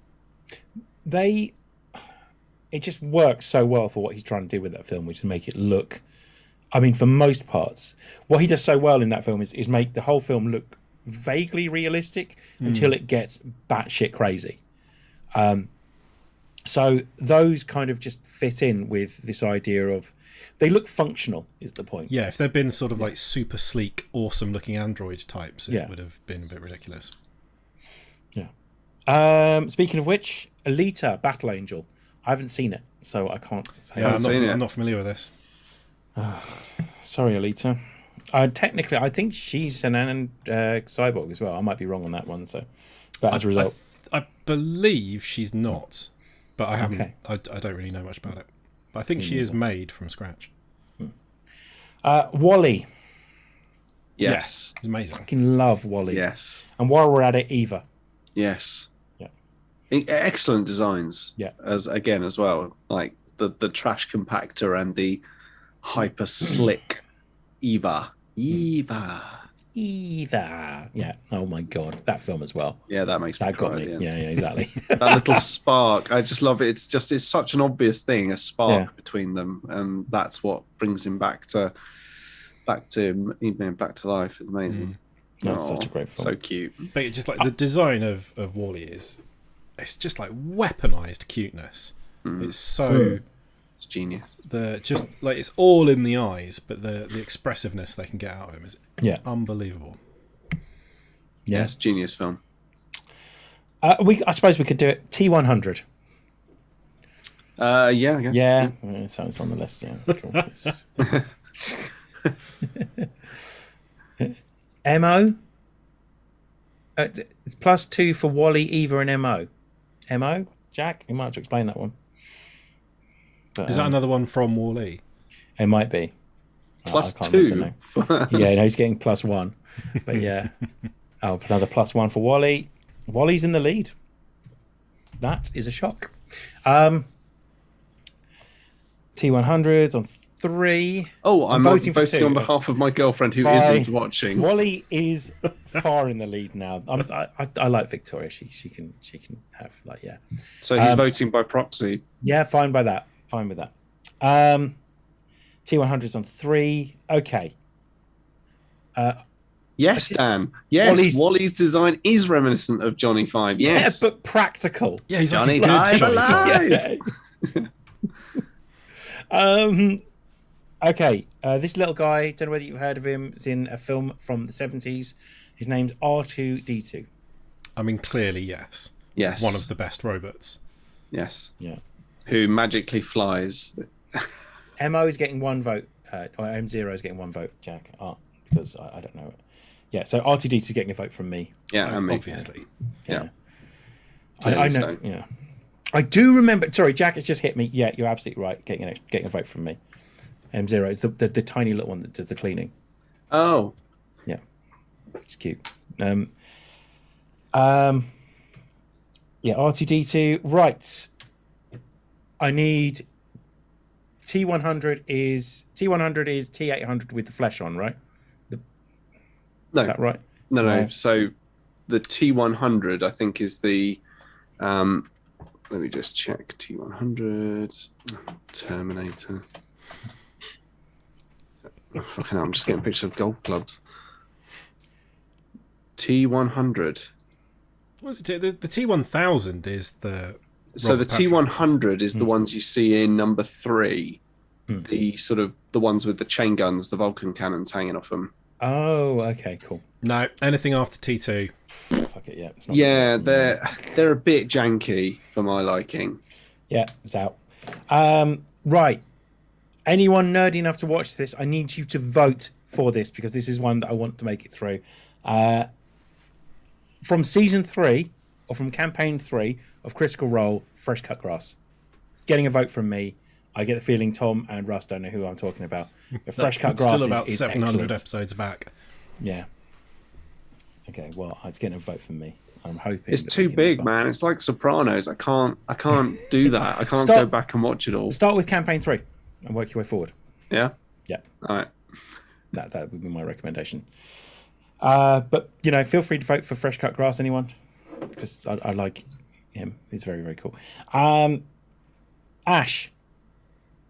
It just works so well for what he's trying to do with that film, which is make it look, I mean, for most parts, what he does so well in that film is make the whole film look vaguely realistic until it gets batshit crazy. So those kind of just fit in with this idea of they look functional is the point. Yeah, if they'd been sort of like super sleek, awesome looking android types, it Yeah. would have been a bit ridiculous. Yeah. Speaking of which, Alita, Battle Angel. I haven't seen it, so I can't say. Yeah, seen it. I'm not familiar with this. Sorry, Alita. Technically, I think she's an cyborg as well. I might be wrong on that one. So, but as a result, I believe she's not, but I haven't. Okay. I don't really know much about it. But I think she is made from scratch. Wall-E. Yes. It's amazing. Fucking love Wall-E. Yes. And while we're at it, Eva. Yes. Yeah. Excellent designs. Yeah. As well, like the trash compactor and the hyper slick Eva. Eva. Yeah. Oh my god, that film as well. Yeah, that makes me That got cry me. at the end. Yeah, exactly. That little spark, I just love it. It's such an obvious thing, a spark Yeah. between them, and that's what brings him back to life. It's amazing. That's such a great film. So cute. But just like the design of Wall-E it's just like weaponized cuteness. It's so It's genius. it's all in the eyes, but the expressiveness they can get out of him is Yeah. unbelievable. Yes, genius film. I suppose we could do it. T100. Yeah, I guess. Yeah. So it's on the list. Yeah. Cool. MO. It's +2 for Wall-E, Eva, and MO. MO, Jack. You might have to explain that one. But, Is that another one from Wall-E? It might be. Plus I can't remember two. now. Yeah, no, he's getting +1. But yeah. Oh, another +1 for Wall-E. Wall-E's in the lead. That is a shock. T100s on 3. Oh, I'm voting voting, for 2. on behalf of my girlfriend who Bye. isn't watching. Wall-E is far in the lead now. I like Victoria. She can have yeah. So he's voting by proxy. Yeah, fine by that. Fine with that. T100s on 3. Okay. Yes, Dan. Yes, Wally's- Wally's design is reminiscent of Johnny Five. Yes. Yeah, but practical. Yeah, he's Johnny like a good Five Johnny alive. Okay. This little guy, don't know whether you've heard of him, is in a film from the 70s. His name's R2D2. I mean, clearly, yes. Yes. One of the best robots. Yes. Yeah. Who magically flies. MO is getting 1 vote. Or M0 is getting 1 vote, Jack. Because I don't know it. Yeah, so R2D2 is getting a vote from me. Yeah, and me. Obviously. Yeah. I know. so. Yeah. I do remember. Sorry, Jack, it's just hit me. Yeah, you're absolutely right. Getting a vote from me. M0 is the tiny little one that does the cleaning. Oh. Yeah, it's cute. Yeah, R2D2. Right. I need T100 is T800 with the flesh on, right? No. Is that right? No. No. So the T100, I think, is the. Let me just check. T100. Terminator. Oh, fucking hell, I'm just getting pictures of golf clubs. T100. What is it? The T1000 is the. So the Robert Patrick. T100 is the ones you see in number 3. The sort of the ones with the chain guns, the Vulcan cannons hanging off them. Oh, okay, cool. No, anything after T2. Fuck it, yeah. It's not Yeah, they're a bit janky for my liking. Yeah, it's out. Right. Anyone nerdy enough to watch this, I need you to vote for this because this is one that I want to make it through. From season 3 or from campaign 3 of Critical Role, Fresh Cut Grass. getting a vote from me. I get the feeling Tom and Russ don't know who I'm talking about. But Fresh Cut Grass Still about is 700 excellent. episodes back. Yeah. Okay, well, it's getting a vote from me. I'm hoping It's that too we can big, vote. man. It's like Sopranos. I can't do that. I can't Stop. go back and watch it all. Start with campaign 3 and work your way forward. Yeah. Yeah, All right. that would be my recommendation. But feel free to vote for Fresh Cut Grass, anyone, because I like him. He's very, very cool. Ash,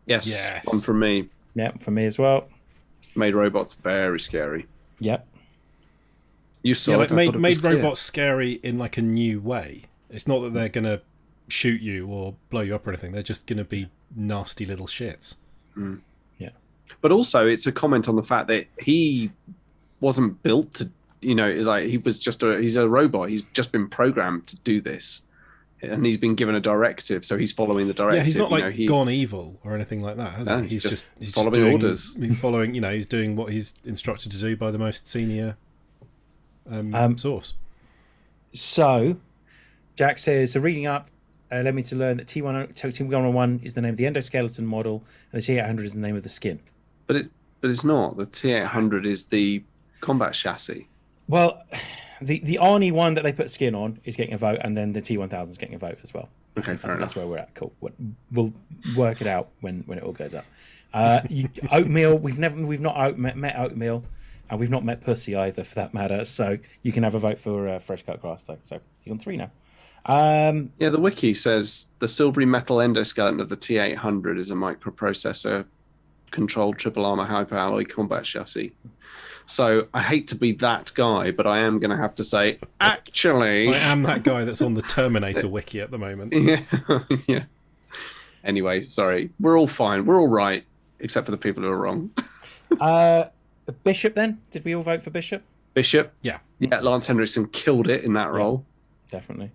Yes. Yes. One from me. yeah, for me as well. Made robots very scary. Yep. You saw Yeah, it. like I thought it made was clear. robots scary in like a new way. It's not that they're gonna shoot you or blow you up or anything. They're just gonna be nasty little shits. Yeah. But also, it's a comment on the fact that he wasn't built to, like he's a robot. He's just been programmed to do this, and he's been given a directive, so he's following the directive. Yeah, he's not like he, gone evil or anything like that, has No, he? he's just he's following doing, orders. He's following, he's doing what he's instructed to do by the most senior source. So, Jack says, so reading up led me to learn that T101 is the name of the endoskeleton model, and the T800 is the name of the skin. But it's not. The T800 is the combat chassis. Well, the Arnie one that they put skin on is getting a vote, and then the T1000 is getting a vote as well. Okay, I fair think enough. that's where we're at. Cool. We'll work it out when it all goes up. Oatmeal. We've not met Oatmeal, and we've not met Pussy either, for that matter. So you can have a vote for Fresh Cut Grass, though. So he's on 3 now. Yeah, the wiki says the silvery metal endoskeleton of the T800 is a microprocessor controlled triple armor hyperalloy combat chassis. So I hate to be that guy, but I am going to have to say, actually, I am that guy that's on the Terminator wiki at the moment. yeah, yeah. Anyway, sorry, we're all fine. We're all right, except for the people who are wrong. Bishop, then? Did we all vote for Bishop? Bishop, Yeah. yeah, Lance Henriksen killed it in that role. Definitely.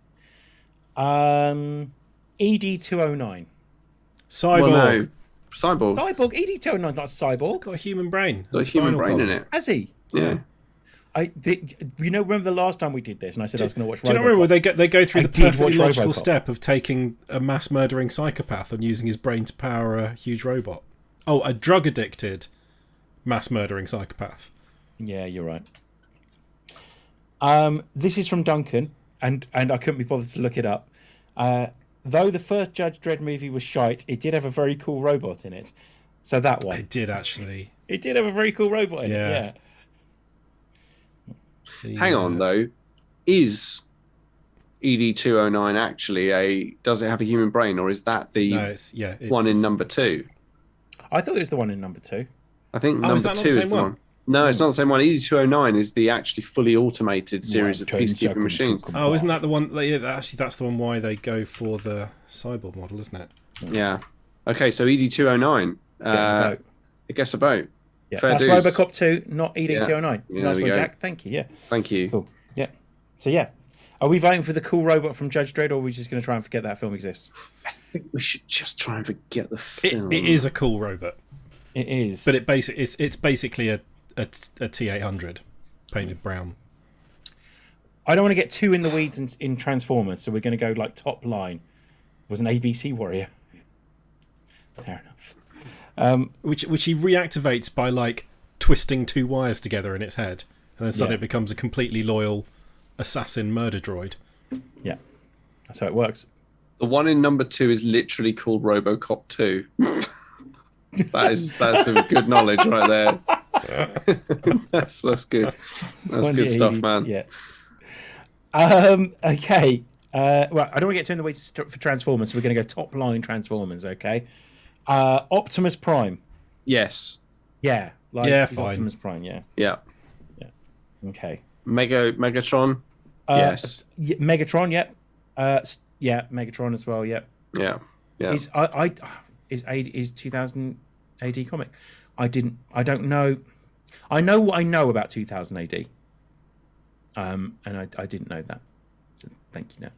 ED209. Cyborg. Well, no, Cyborg Cyborg. ED209 is not a cyborg. Got a human brain. got a and human spinal brain in column. it. Has he? Yeah. Remember the last time we did this, and I said I was going to watch. Do you not remember where RoboCop? they go through I the did perfectly watch logical RoboCop. step of taking a mass murdering psychopath and using his brain to power a huge robot? Oh, a drug addicted mass murdering psychopath. Yeah, you're right. This is from Duncan, and I couldn't be bothered to look it up. Though the first Judge Dredd movie was shite, it did have a very cool robot in it. So that one, It did actually. it did have a very cool robot in Yeah. it. Yeah. Hang on, though. Is ED209 actually does it have a human brain, or is that the No, it's one in number 2? I thought it was the one in number 2. I think Oh, is number that not 2 the is same the one? one. No, it's not the same one. ED209 is the actually fully automated series of Turn peacekeeping circles machines. to Oh, isn't that the one? Yeah, actually, that's the one why they go for the cyborg model, isn't it? Yeah. Okay, so ED209. vote. It gets a vote. Yeah, Fair that's dues. RoboCop 2, not ED209. Yeah, Nice there we one, go. Jack. Thank you. Yeah, Thank you. cool. Yeah. So yeah, are we voting for the cool robot from Judge Dredd, or are we just going to try and forget that film exists? I think we should just try and forget the It, film. it is a cool robot, It is. but it's basically a T800 painted brown. I don't want to get too in the weeds in Transformers, so we're going to go like top line. Was an ABC warrior. Fair enough. Which he reactivates by like twisting 2 wires together in its head, and then suddenly Yeah. it becomes a completely loyal assassin murder droid. Yeah, that's how it works. The one in number 2 is literally called RoboCop 2. that's some good knowledge right there. that's good. That's good stuff, man. Yeah. Okay. Well, I don't want to get too in the weeds for Transformers, so we're going to go top line Transformers. Okay. Optimus Prime. Yes. Yeah. Yeah, he's fine. Optimus Prime. Yeah. Yeah. Okay. Megatron. Yes. Megatron. Yep. Yeah. Megatron as well. Yep. Yeah. Yeah. Is 2000 AD comic? I don't know. I know what I know about 2000 AD. And I didn't know that. So thank you. Now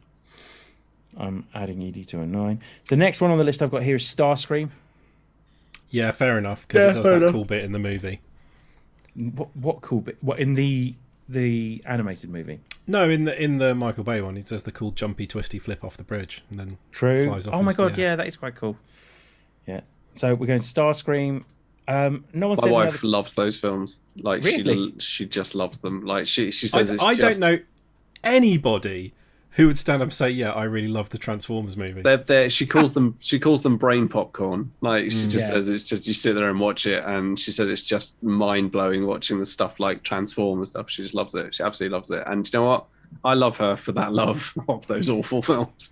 I'm adding ED209. So the next one on the list I've got here is Starscream. Yeah, fair enough, because Yeah, it does fair that enough. cool bit in the movie. What cool bit? What in the animated movie? No, in the Michael Bay one, he does the cool jumpy, twisty flip off the bridge and then True. flies off. Oh my into the god, air. yeah, that is quite cool. Yeah. So we're going Starscream. No one My said wife loves those films. Like Really? she just loves them. Like she says it's I just, don't know anybody who would stand up and say, "Yeah, I really love the Transformers movie." she calls them brain popcorn. Like she just Yeah. says it's just you sit there and watch it, and she said it's just mind blowing watching the stuff like Transform and stuff. She just loves it. She absolutely loves it. And you know what? I love her for that love of those awful films.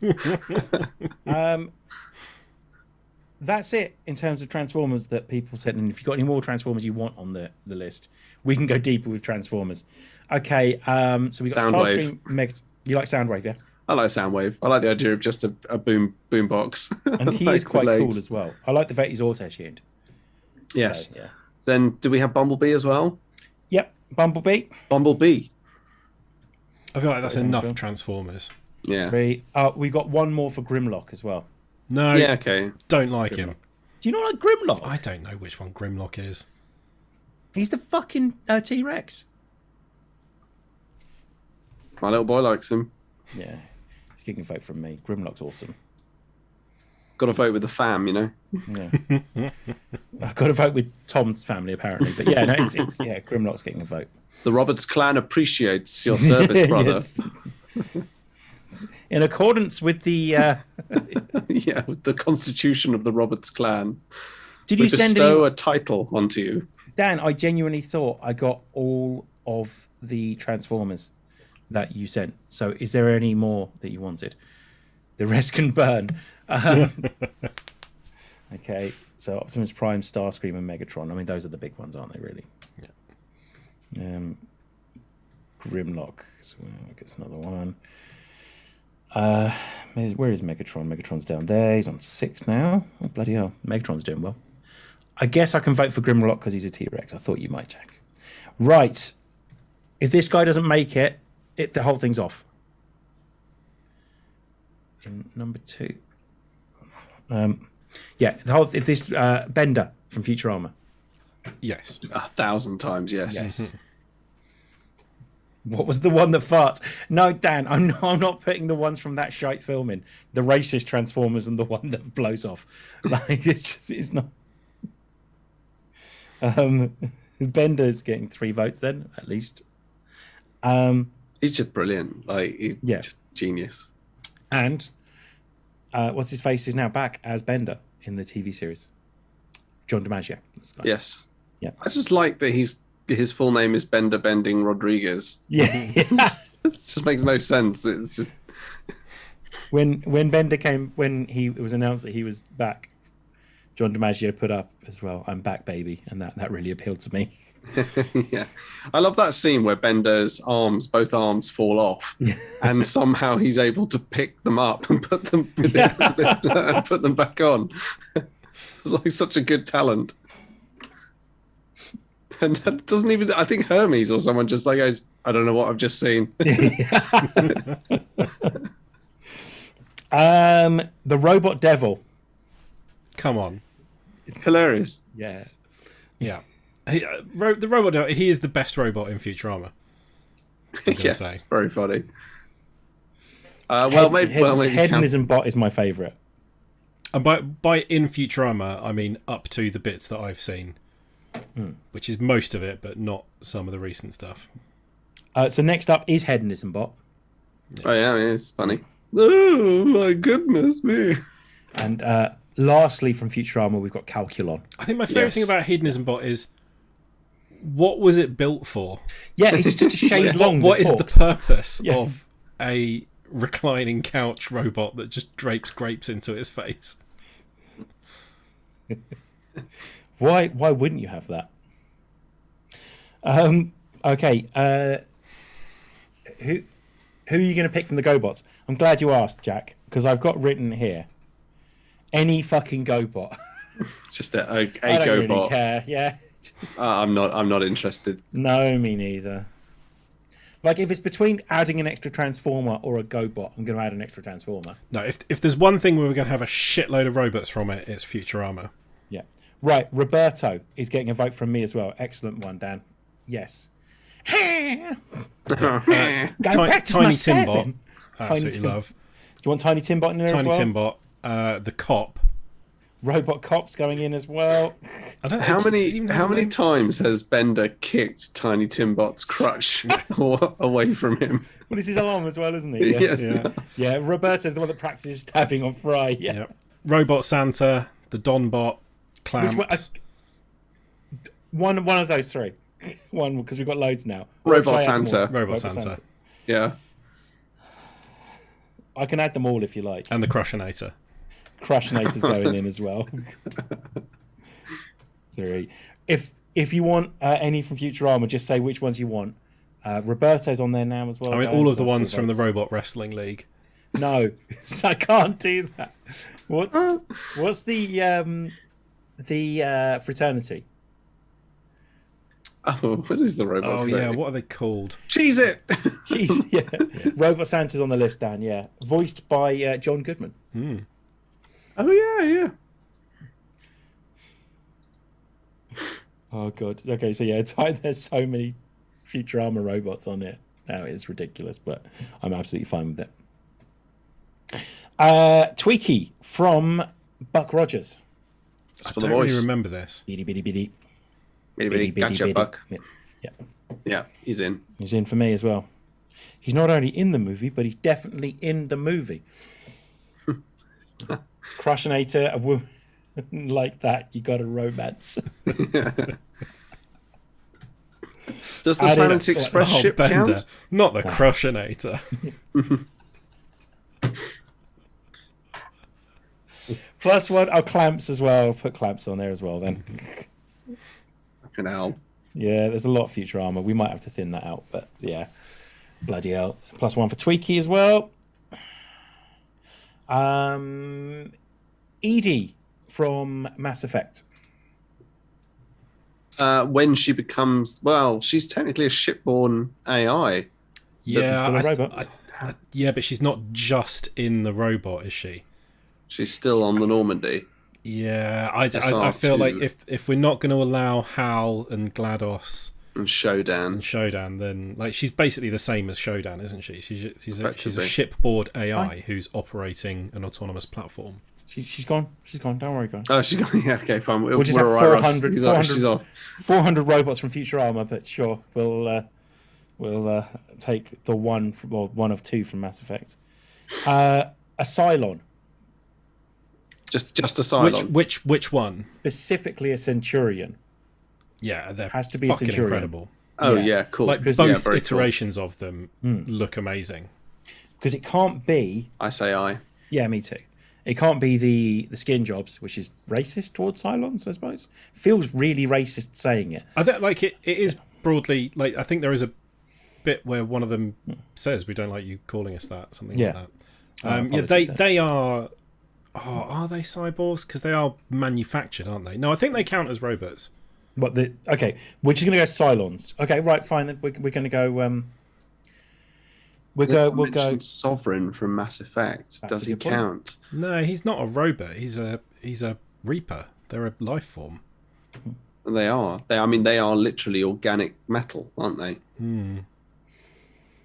That's it in terms of Transformers that people said. And if you've got any more Transformers you want on the list, we can go deeper with Transformers. Okay, so we got Soundwave. Starscream. You like Soundwave, yeah? I like Soundwave. I like the idea of just a boom box. And he Like, is quite with cool legs. as well. I like the fact he's auto-tuned. Yes. So, yeah. Then do we have Bumblebee as well? Yep, Bumblebee. Bumblebee. I feel like that's That is on enough film. Transformers. Yeah. 3. We got one more for Grimlock as well. No, Yeah. Okay. don't like him. Do you not like Grimlock? I don't know which one Grimlock is. He's the fucking T-Rex. My little boy likes him. Yeah, he's getting a vote from me. Grimlock's awesome. Got to vote with the fam, you know. Yeah. I've got to vote with Tom's family apparently, but yeah, no, it's yeah, Grimlock's getting a vote. The Roberts clan appreciates your service, brother. Yes. In accordance with the, Yeah, with the constitution of the Roberts clan. did We you send bestow any? a title onto you. Dan, I genuinely thought I got all of the Transformers that you sent. So, is there any more that you wanted? The rest can burn. Okay, so Optimus Prime, Starscream, and Megatron. I mean, those are the big ones, aren't they? Really? Yeah. Grimlock. So I guess another one. Where is Megatron? Megatron's down there. He's on 6 now. Oh bloody hell! Megatron's doing well. I guess I can vote for Grimlock because he's a T-Rex. I thought you might, Jack. Right. If this guy doesn't make it, the whole thing's off. In number 2. Yeah, if this Bender from Futurama. Yes. 1,000 times, yes. Yes. What was the one that farts? No, Dan, I'm not putting the ones from that shite film in. The racist Transformers and the one that blows off. Like it's not. Bender's getting 3 votes then, at least. He's just brilliant. Like, he's Yeah. just genius. And what's his face is now back as Bender in the TV series. John DiMaggio. This guy. Yes. Yeah. I just like that his full name is Bender Bending Rodriguez. Yeah. It just makes no sense. It's just When it was announced that he was back, John DiMaggio put up as well, "I'm back, baby," and that really appealed to me. yeah. I love that scene where Bender's both arms fall off, and somehow he's able to pick them up and put them put them back on. It's like such a good talent. And that doesn't even. I think Hermes or someone just like goes, "I don't know what I've just seen." The Robot Devil. Come on. Hilarious. Yeah. Yeah. The robot, he is the best robot in Futurama. I'm gonna Yeah, say. it's very funny. Maybe Hedonism Bot is my favourite. And by in Futurama, I mean up to the bits that I've seen, which is most of it, but not some of the recent stuff. So next up is Hedonism Bot. Oh yeah, I mean, it's funny. Oh my goodness me! And lastly from Futurama, we've got Calculon. I think my favourite Yes. thing about Hedonism Bot is, what was it built for? Yeah, it's just a chaise long. What is the purpose Yeah. of a reclining couch robot that just drapes grapes into its face? Why wouldn't you have that? Okay. Who are you going to pick from the GoBots? I'm glad you asked, Jack, because I've got written here any fucking GoBot. Just a I don't really GoBot. care. Yeah. I'm not interested. No, me neither. Like if it's between adding an extra Transformer or a GoBot, I'm going to add an extra Transformer. No, if there's one thing where we're going to have a shitload of robots from it, it's Futurama. Yeah. Right. Roberto is getting a vote from me as well. Excellent one, Dan. Yes. Go back to my Tiny stabbing. Timbot. Absolutely Tim- love. Do you want Tiny Timbot in there Tiny as well? Timbot. The cop. Robot Cop's going in as well. I don't How does he many even have how a many name? times has Bender kicked Tiny Timbot's crutch away from him? Well, it's his arm as well, isn't he? Yeah. Yes. Yeah, Roberto's the one that practices stabbing on Fry. Yeah. Yep. Robot Santa, the Donbot, Clamps. Which one? One of those three. One, because we've got loads now. Robot Should I add them Santa. all? Robot Santa. Yeah. I can add them all if you like. And the Crushinator. Crushinator's going in as well. 3. If you want any from Futurama, just say which ones you want. Roberto's on there now as well. I mean, guys. all of the So ones full from the votes. Robot Wrestling League. No, I can't do that. What's the fraternity? Oh, what is the robot? Oh, yeah. thing? What are they called? Cheese it. Jeez, yeah. Robot Santa's on the list, Dan. Yeah, voiced by John Goodman. Oh yeah. Oh god. Okay, so yeah, there's so many Futurama robots on it. Now it's ridiculous, but I'm absolutely fine with it. Tweaky from Buck Rogers. Just I for the don't really voice. remember this. Bitty bitty bitty. Bitty, bitty, gotcha, bitty. Buck. Yeah, Yeah, he's in. he's in for me as well. He's not only in the movie, but he's definitely in the movie. Crushinator, a woman like that, you got a romance. Does the I don't Planet know. Express Oh, ship Bender. count? Not the Crushinator. Plus one, Clamps as well. I'll put Clamps on there as well then. Fucking hell. Yeah, there's a lot of Futurama. We might have to thin that out, but yeah. Bloody hell. Plus one for Tweaky as well. Edie from Mass Effect. When she becomes, well, she's technically a shipborn AI. Yeah, still a robot. yeah, but she's not just in the robot, is she? She's still on the Normandy. Yeah, I SR2. feel like if we're not going to allow Hal and GLaDOS And Shodan. and Shodan, then like she's basically the same as Shodan, isn't she? She's a Effectively. shipboard AI who's operating an autonomous platform. She's gone. She's gone. Don't worry, guys. Oh, she's going. Yeah, okay, fine. We'll just We're have all right, Ross. 400 She's off. She's off. 400 robots from Futurama, but sure, we'll take the one of two from Mass Effect. A Cylon, Just a Cylon. Which one? specifically a Centurion. Yeah, they're Has to be a fucking Centurion. incredible. Oh yeah. yeah, cool. Like Yeah, both very cool. iterations of them look amazing. Because it can't be. I say I. Yeah, me too. It can't be the skin jobs, which is racist towards Cylons, I suppose. Feels really racist saying it. I think like it is broadly like I think there is a bit where one of them says we don't like you calling us that, something Yeah. like that. Oh, Yeah, apologies they are. Oh, are they cyborgs? Because they are manufactured, aren't they? No, I think they count as robots. Okay, we're just gonna go Cylons. Okay, right, fine. Then we're gonna go. We'll go. Sovereign from Mass Effect. That's Does a he good point. count? No, he's not a robot. He's a Reaper. They're a life form. They are. They are literally organic metal, aren't they?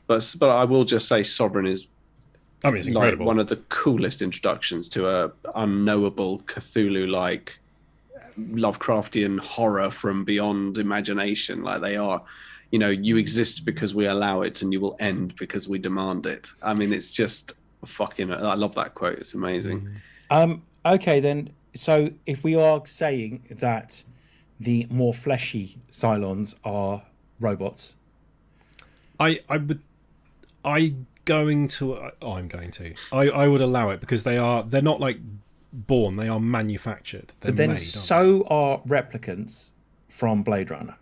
But I will just say, Sovereign is I mean, it's like incredible. one of the coolest introductions to a unknowable Cthulhu-like Lovecraftian horror from beyond imagination. Like they are, you exist because we allow it, and you will end because we demand it. I mean, it's just fucking. I love that quote. It's amazing. Okay, then. So if we are saying that the more fleshy Cylons are robots, I'm going to. I would allow it because they're not like born. They are manufactured. They're but then made, so are replicants from Blade Runner.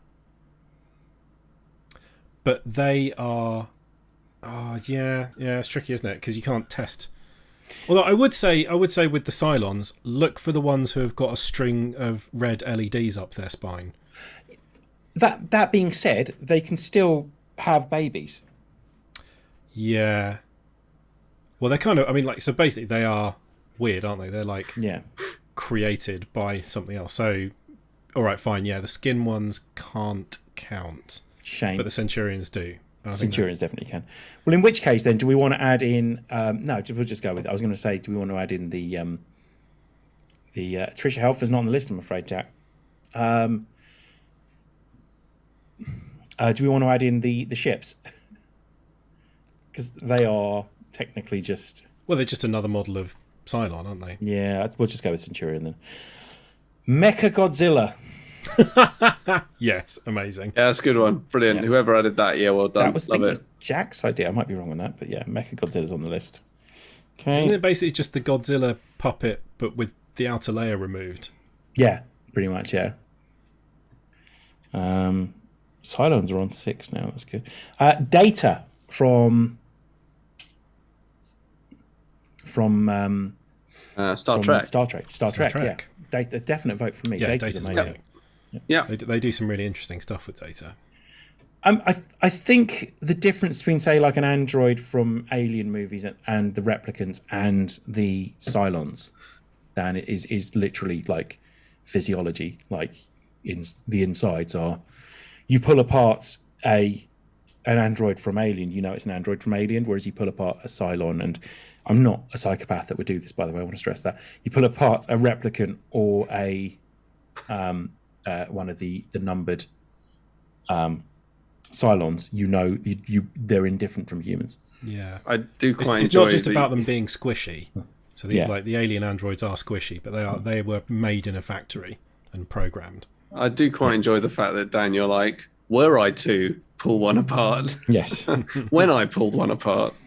but they are. Oh yeah, it's tricky, isn't it? Because you can't test. Although I would say with the Cylons, look for the ones who have got a string of red LEDs up their spine. That being said, they can still have babies. Yeah. Well, they're kind of. I mean, like, so basically, they are weird, aren't they? They're like Yeah. created by something else. So, all right, fine. Yeah, the skin ones can't count. Shame. But the Centurions do. I think Centurions definitely can. Well, in which case, then, do we want to add in? No, we'll just go with. I was going to say, do we want to add in the Trisha Helfer's not on the list? I'm afraid, Jack. Do we want to add in the ships? Because they are technically just. Well, they're just another model of Cylon, aren't they? Yeah, we'll just go with Centurion then. Mecha Godzilla. Yes, amazing. Yeah, that's a good one. Brilliant. Yeah. Whoever added that, yeah, well done. That was, I Love think it it. was Jack's idea. I might be wrong on that, but yeah, Mecha Godzilla's on the list. Isn't Okay. it basically just the Godzilla puppet, but with the outer layer removed? Yeah, pretty much. Yeah. Cylons are on 6 now. That's good. Data from Star from Trek. Star Trek. Star Trek. Yeah. Trek. Data, it's a definite vote for me. Yeah, Data's Data's amazing. amazing. Yeah. They do some really interesting stuff with Data. I think the difference between, say, like an android from Alien movies and the replicants and the Cylons, Dan, is literally like physiology. Like in the insides are, you pull apart an android from Alien, you know it's an android from Alien. Whereas you pull apart a Cylon, and I'm not a psychopath that would do this, by the way. I want to stress that. You pull apart a replicant or a one of the numbered Cylons, you know they're indifferent from humans. Yeah. I do quite It's enjoy not just the- about them being squishy. So Yeah. the alien androids are squishy, but they were made in a factory and programmed. I do quite enjoy the fact that, Dan, you're like, were I to pull one apart? Yes. When I pulled one apart.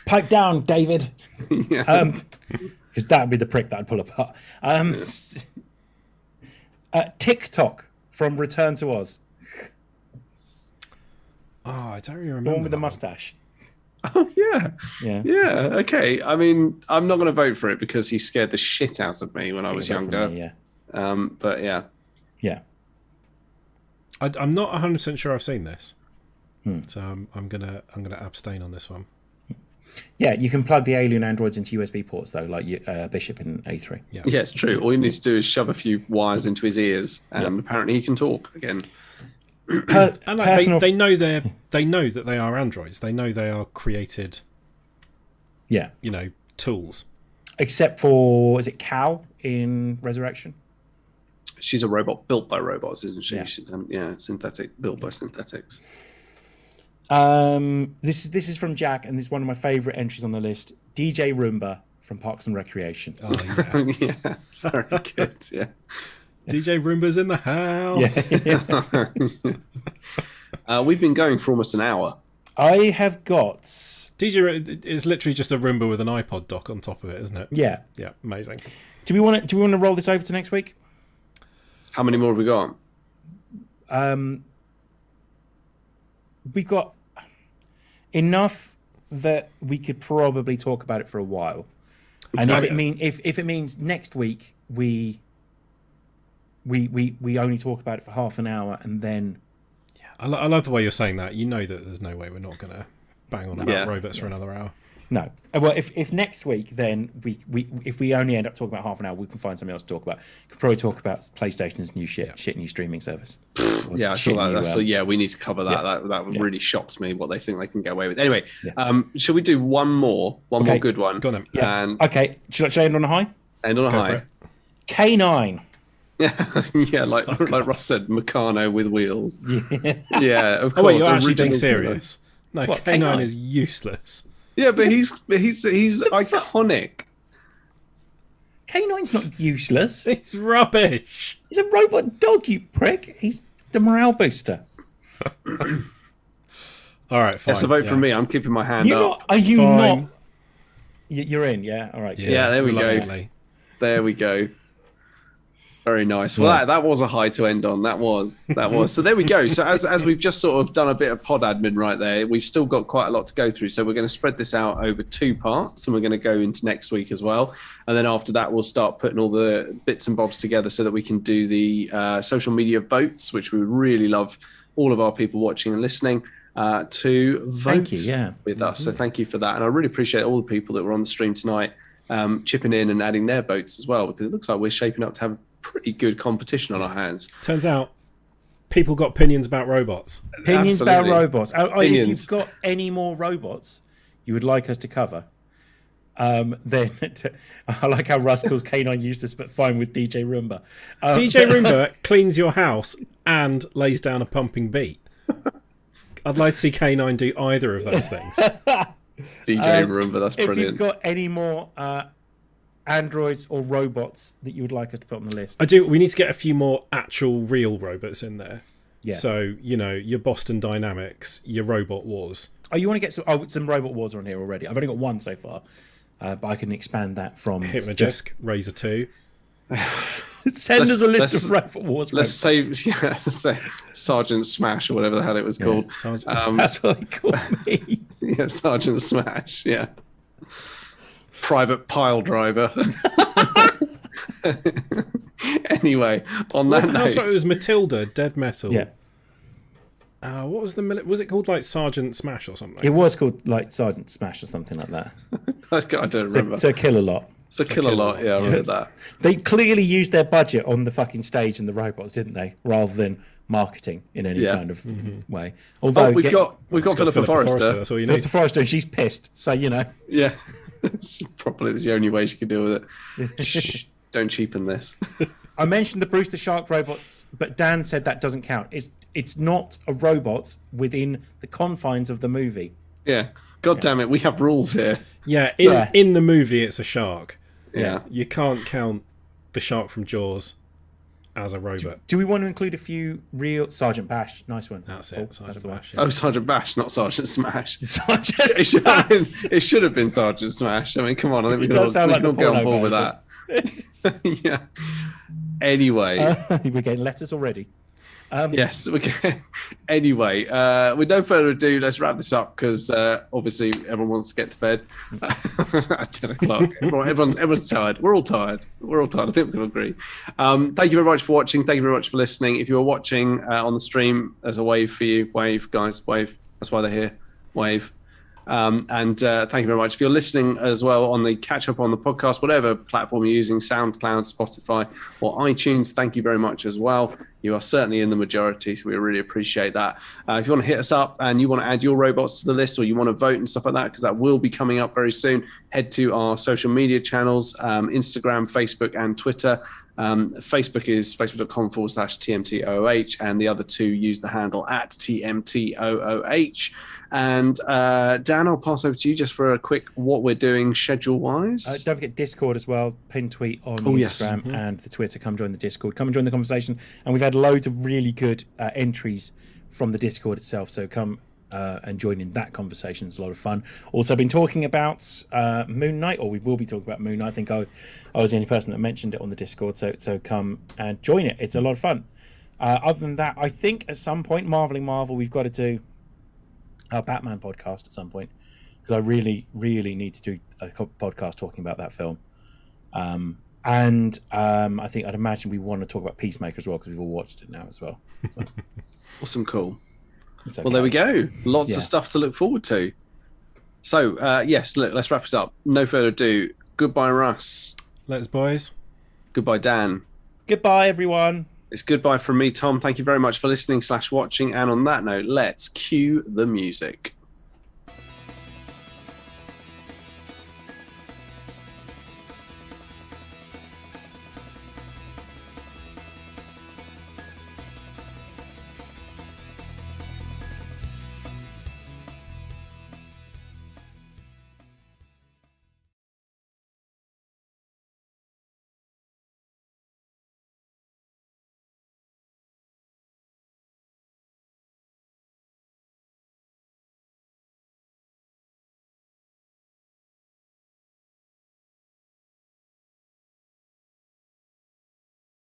Pipe down, David. Yeah. Because that would be the prick that I'd pull apart. TikTok from Return to Oz. Oh, I don't really remember. The one with the that mustache. Oh, yeah. Yeah. Yeah, okay. I mean, I'm not going to vote for it because he scared the shit out of me when I was Vote for younger. me, yeah. But yeah. Yeah. I'm not 100% sure I've seen this, Hmm. so I'm gonna abstain on this one. Yeah, you can plug the alien androids into USB ports, though, like Bishop in A3. Yeah, Yeah, it's true. All you need to do is shove a few wires into his ears, and apparently he can talk again. And like, Personal... they know that they are androids. They know they are created, Yeah. tools. Except for, is it Cal in Resurrection? She's a robot built by robots, isn't she? Yeah. Synthetic, built by synthetics. This is from Jack, and this is one of my favourite entries on the list. DJ Roomba from Parks and Recreation. Oh yeah, Yeah, very good. Yeah. DJ Roomba's in the house. Yes. We've been going for almost an hour. I have got... DJ is literally just a Roomba with an iPod dock on top of it, isn't it? Yeah. Yeah, amazing. Do we want to roll this over to next week? How many more have we got? We got enough that we could probably talk about it for a while. And if it means next week we only talk about it for half an hour, and then I love the way you're saying that. You know that there's no way we're not going to bang on about robots for another hour. no. Well, if next week, then if we only end up talking about half an hour, we can find something else to talk about. We could probably talk about PlayStation's new shit new streaming service. Yeah, I saw that. So yeah, we need to cover that. yeah. That really shocked me what they think they can get away with. Anyway, Yeah. Should we do one more good one? Go on then. Yeah. And Okay. Should I end on a high? end on a Go for high. it. K9. Yeah, like Ross said, Meccano with wheels. Yeah, of course. Oh wait, you're actually being original serious? No, What, K9 K9? is useless. Yeah, but he's iconic. K9's not useless. It's rubbish. He's a robot dog, you prick. He's the morale booster. All right, fine. That's a vote yeah. from me. I'm keeping my hand up. Are you Fine. not? You're in, yeah. All right. Yeah, there we go. reluctantly. There we go. Very nice. Well, that was a high to end on. That was. So there we go. So as we've just sort of done a bit of pod admin right there, we've still got quite a lot to go through. So we're going to spread this out over 2 parts, and we're going to go into next week as well. And then after that, we'll start putting all the bits and bobs together so that we can do the social media votes, which we would really love all of our people watching and listening to vote Thank you, yeah. with us. So thank you for that. And I really appreciate all the people that were on the stream tonight chipping in and adding their votes as well, because it looks like we're shaping up to have pretty good competition on our hands. Turns out people got opinions about robots. Opinions about Absolutely. robots. If Opinions. you've got any more robots you would like us to cover, then I like how Russ calls K9 useless, but fine with DJ Roomba. DJ Roomba cleans your house and lays down a pumping beat. I'd like to see K9 do either of those things. DJ Roomba, that's If brilliant. you've got any more androids or robots that you would like us to put on the list, I do. We need to get a few more actual real robots in there. Yeah. So, you know, your Boston Dynamics, your Robot Wars. oh, you want to get some Robot Wars on here already? I've only got one so far, but I can expand that from Hypnodesk, Razor 2. Send us a list let's- of Robot Wars. Let's robots. let's say Sergeant Smash or whatever the hell it was called. Sergeant- That's what they call me. Yeah, Sergeant Smash. Yeah. Private Pile Driver. Anyway, on that That's note, what it was. Matilda, Dead Metal. Yeah, What was was it called, like Sergeant Smash or something? it was called like Sergeant Smash or something like that. I don't remember. So kill a lot. It's a kill a lot. Yeah, I remember that. They clearly used their budget on the fucking stage and the robots, didn't they? Rather than marketing in any Yeah. kind of way. Although Oh, we've got Philippa Forrester. That's all you need. Philippa Forrester, and she's pissed. So you know, Yeah, probably that's the only way she could deal with it. Shh, don't cheapen this. I mentioned the Bruce the Shark robots, but Dan said that doesn't count. It's not a robot within the confines of the movie. Yeah, God damn it, we have rules here. Yeah, Yeah. in the movie, it's a shark. Yeah, You can't count the shark from Jaws as a robot. Do we want to include a few real Sergeant Bash? Nice one. That's Paul. it, Sergeant the one. Bash. Oh, Sergeant Bash, not Sergeant Smash. Sergeant It should, have Bash. been, it should have been Sergeant Smash. I mean, come on, I think we It can all, does sound we like can all the get on porno board with that. Yeah. Anyway, We're getting letters already. yes. Okay. Anyway, with no further ado, let's wrap this up because obviously everyone wants to get to bed at 10 o'clock. Everyone's tired. We're all tired. I think we can agree. Thank you very much for watching. Thank you very much for listening. If you're watching on the stream, there's a wave for you. Wave, guys. Wave. That's why they're here. Wave. And thank you very much. If you're listening as well on the catch up on the podcast, whatever platform you're using, SoundCloud, Spotify, or iTunes, thank you very much as well. You are certainly in the majority, so we really appreciate that. If you want to hit us up and you want to add your robots to the list or you want to vote and stuff like that, because that will be coming up very soon, head to our social media channels, Instagram, Facebook, and Twitter. Facebook is facebook.com/TMTOOH, and the other two use the handle @TMTOOH. And Dan, I'll pass over to you just for a quick what we're doing schedule-wise. Don't forget Discord as well. Pin tweet on Oh, yes. Instagram and the Twitter. Come join the Discord. Come and join the conversation. And we've had loads of really good entries from the Discord itself. So come and join in that conversation. It's a lot of fun. Also been talking about Moon Knight, or we will be talking about Moon Knight. I think I was the only person that mentioned it on the Discord. So come and join it. It's a lot of fun. Other than that, I think at some point, Marveling Marvel, we've got to do our Batman podcast at some point, because I really, really need to do a podcast talking about that film. I think I'd imagine we want to talk about Peacemaker as well, because we've all watched it now as well. Awesome, cool. It's Well, there we okay. go. Lots Yeah. of stuff to look forward to. So, yes, look, let's wrap it up. No further ado. Goodbye, Russ. Let's, boys. Goodbye, Dan. Goodbye, everyone. It's goodbye from me, Tom. Thank you very much for listening/watching. And on that note, let's cue the music.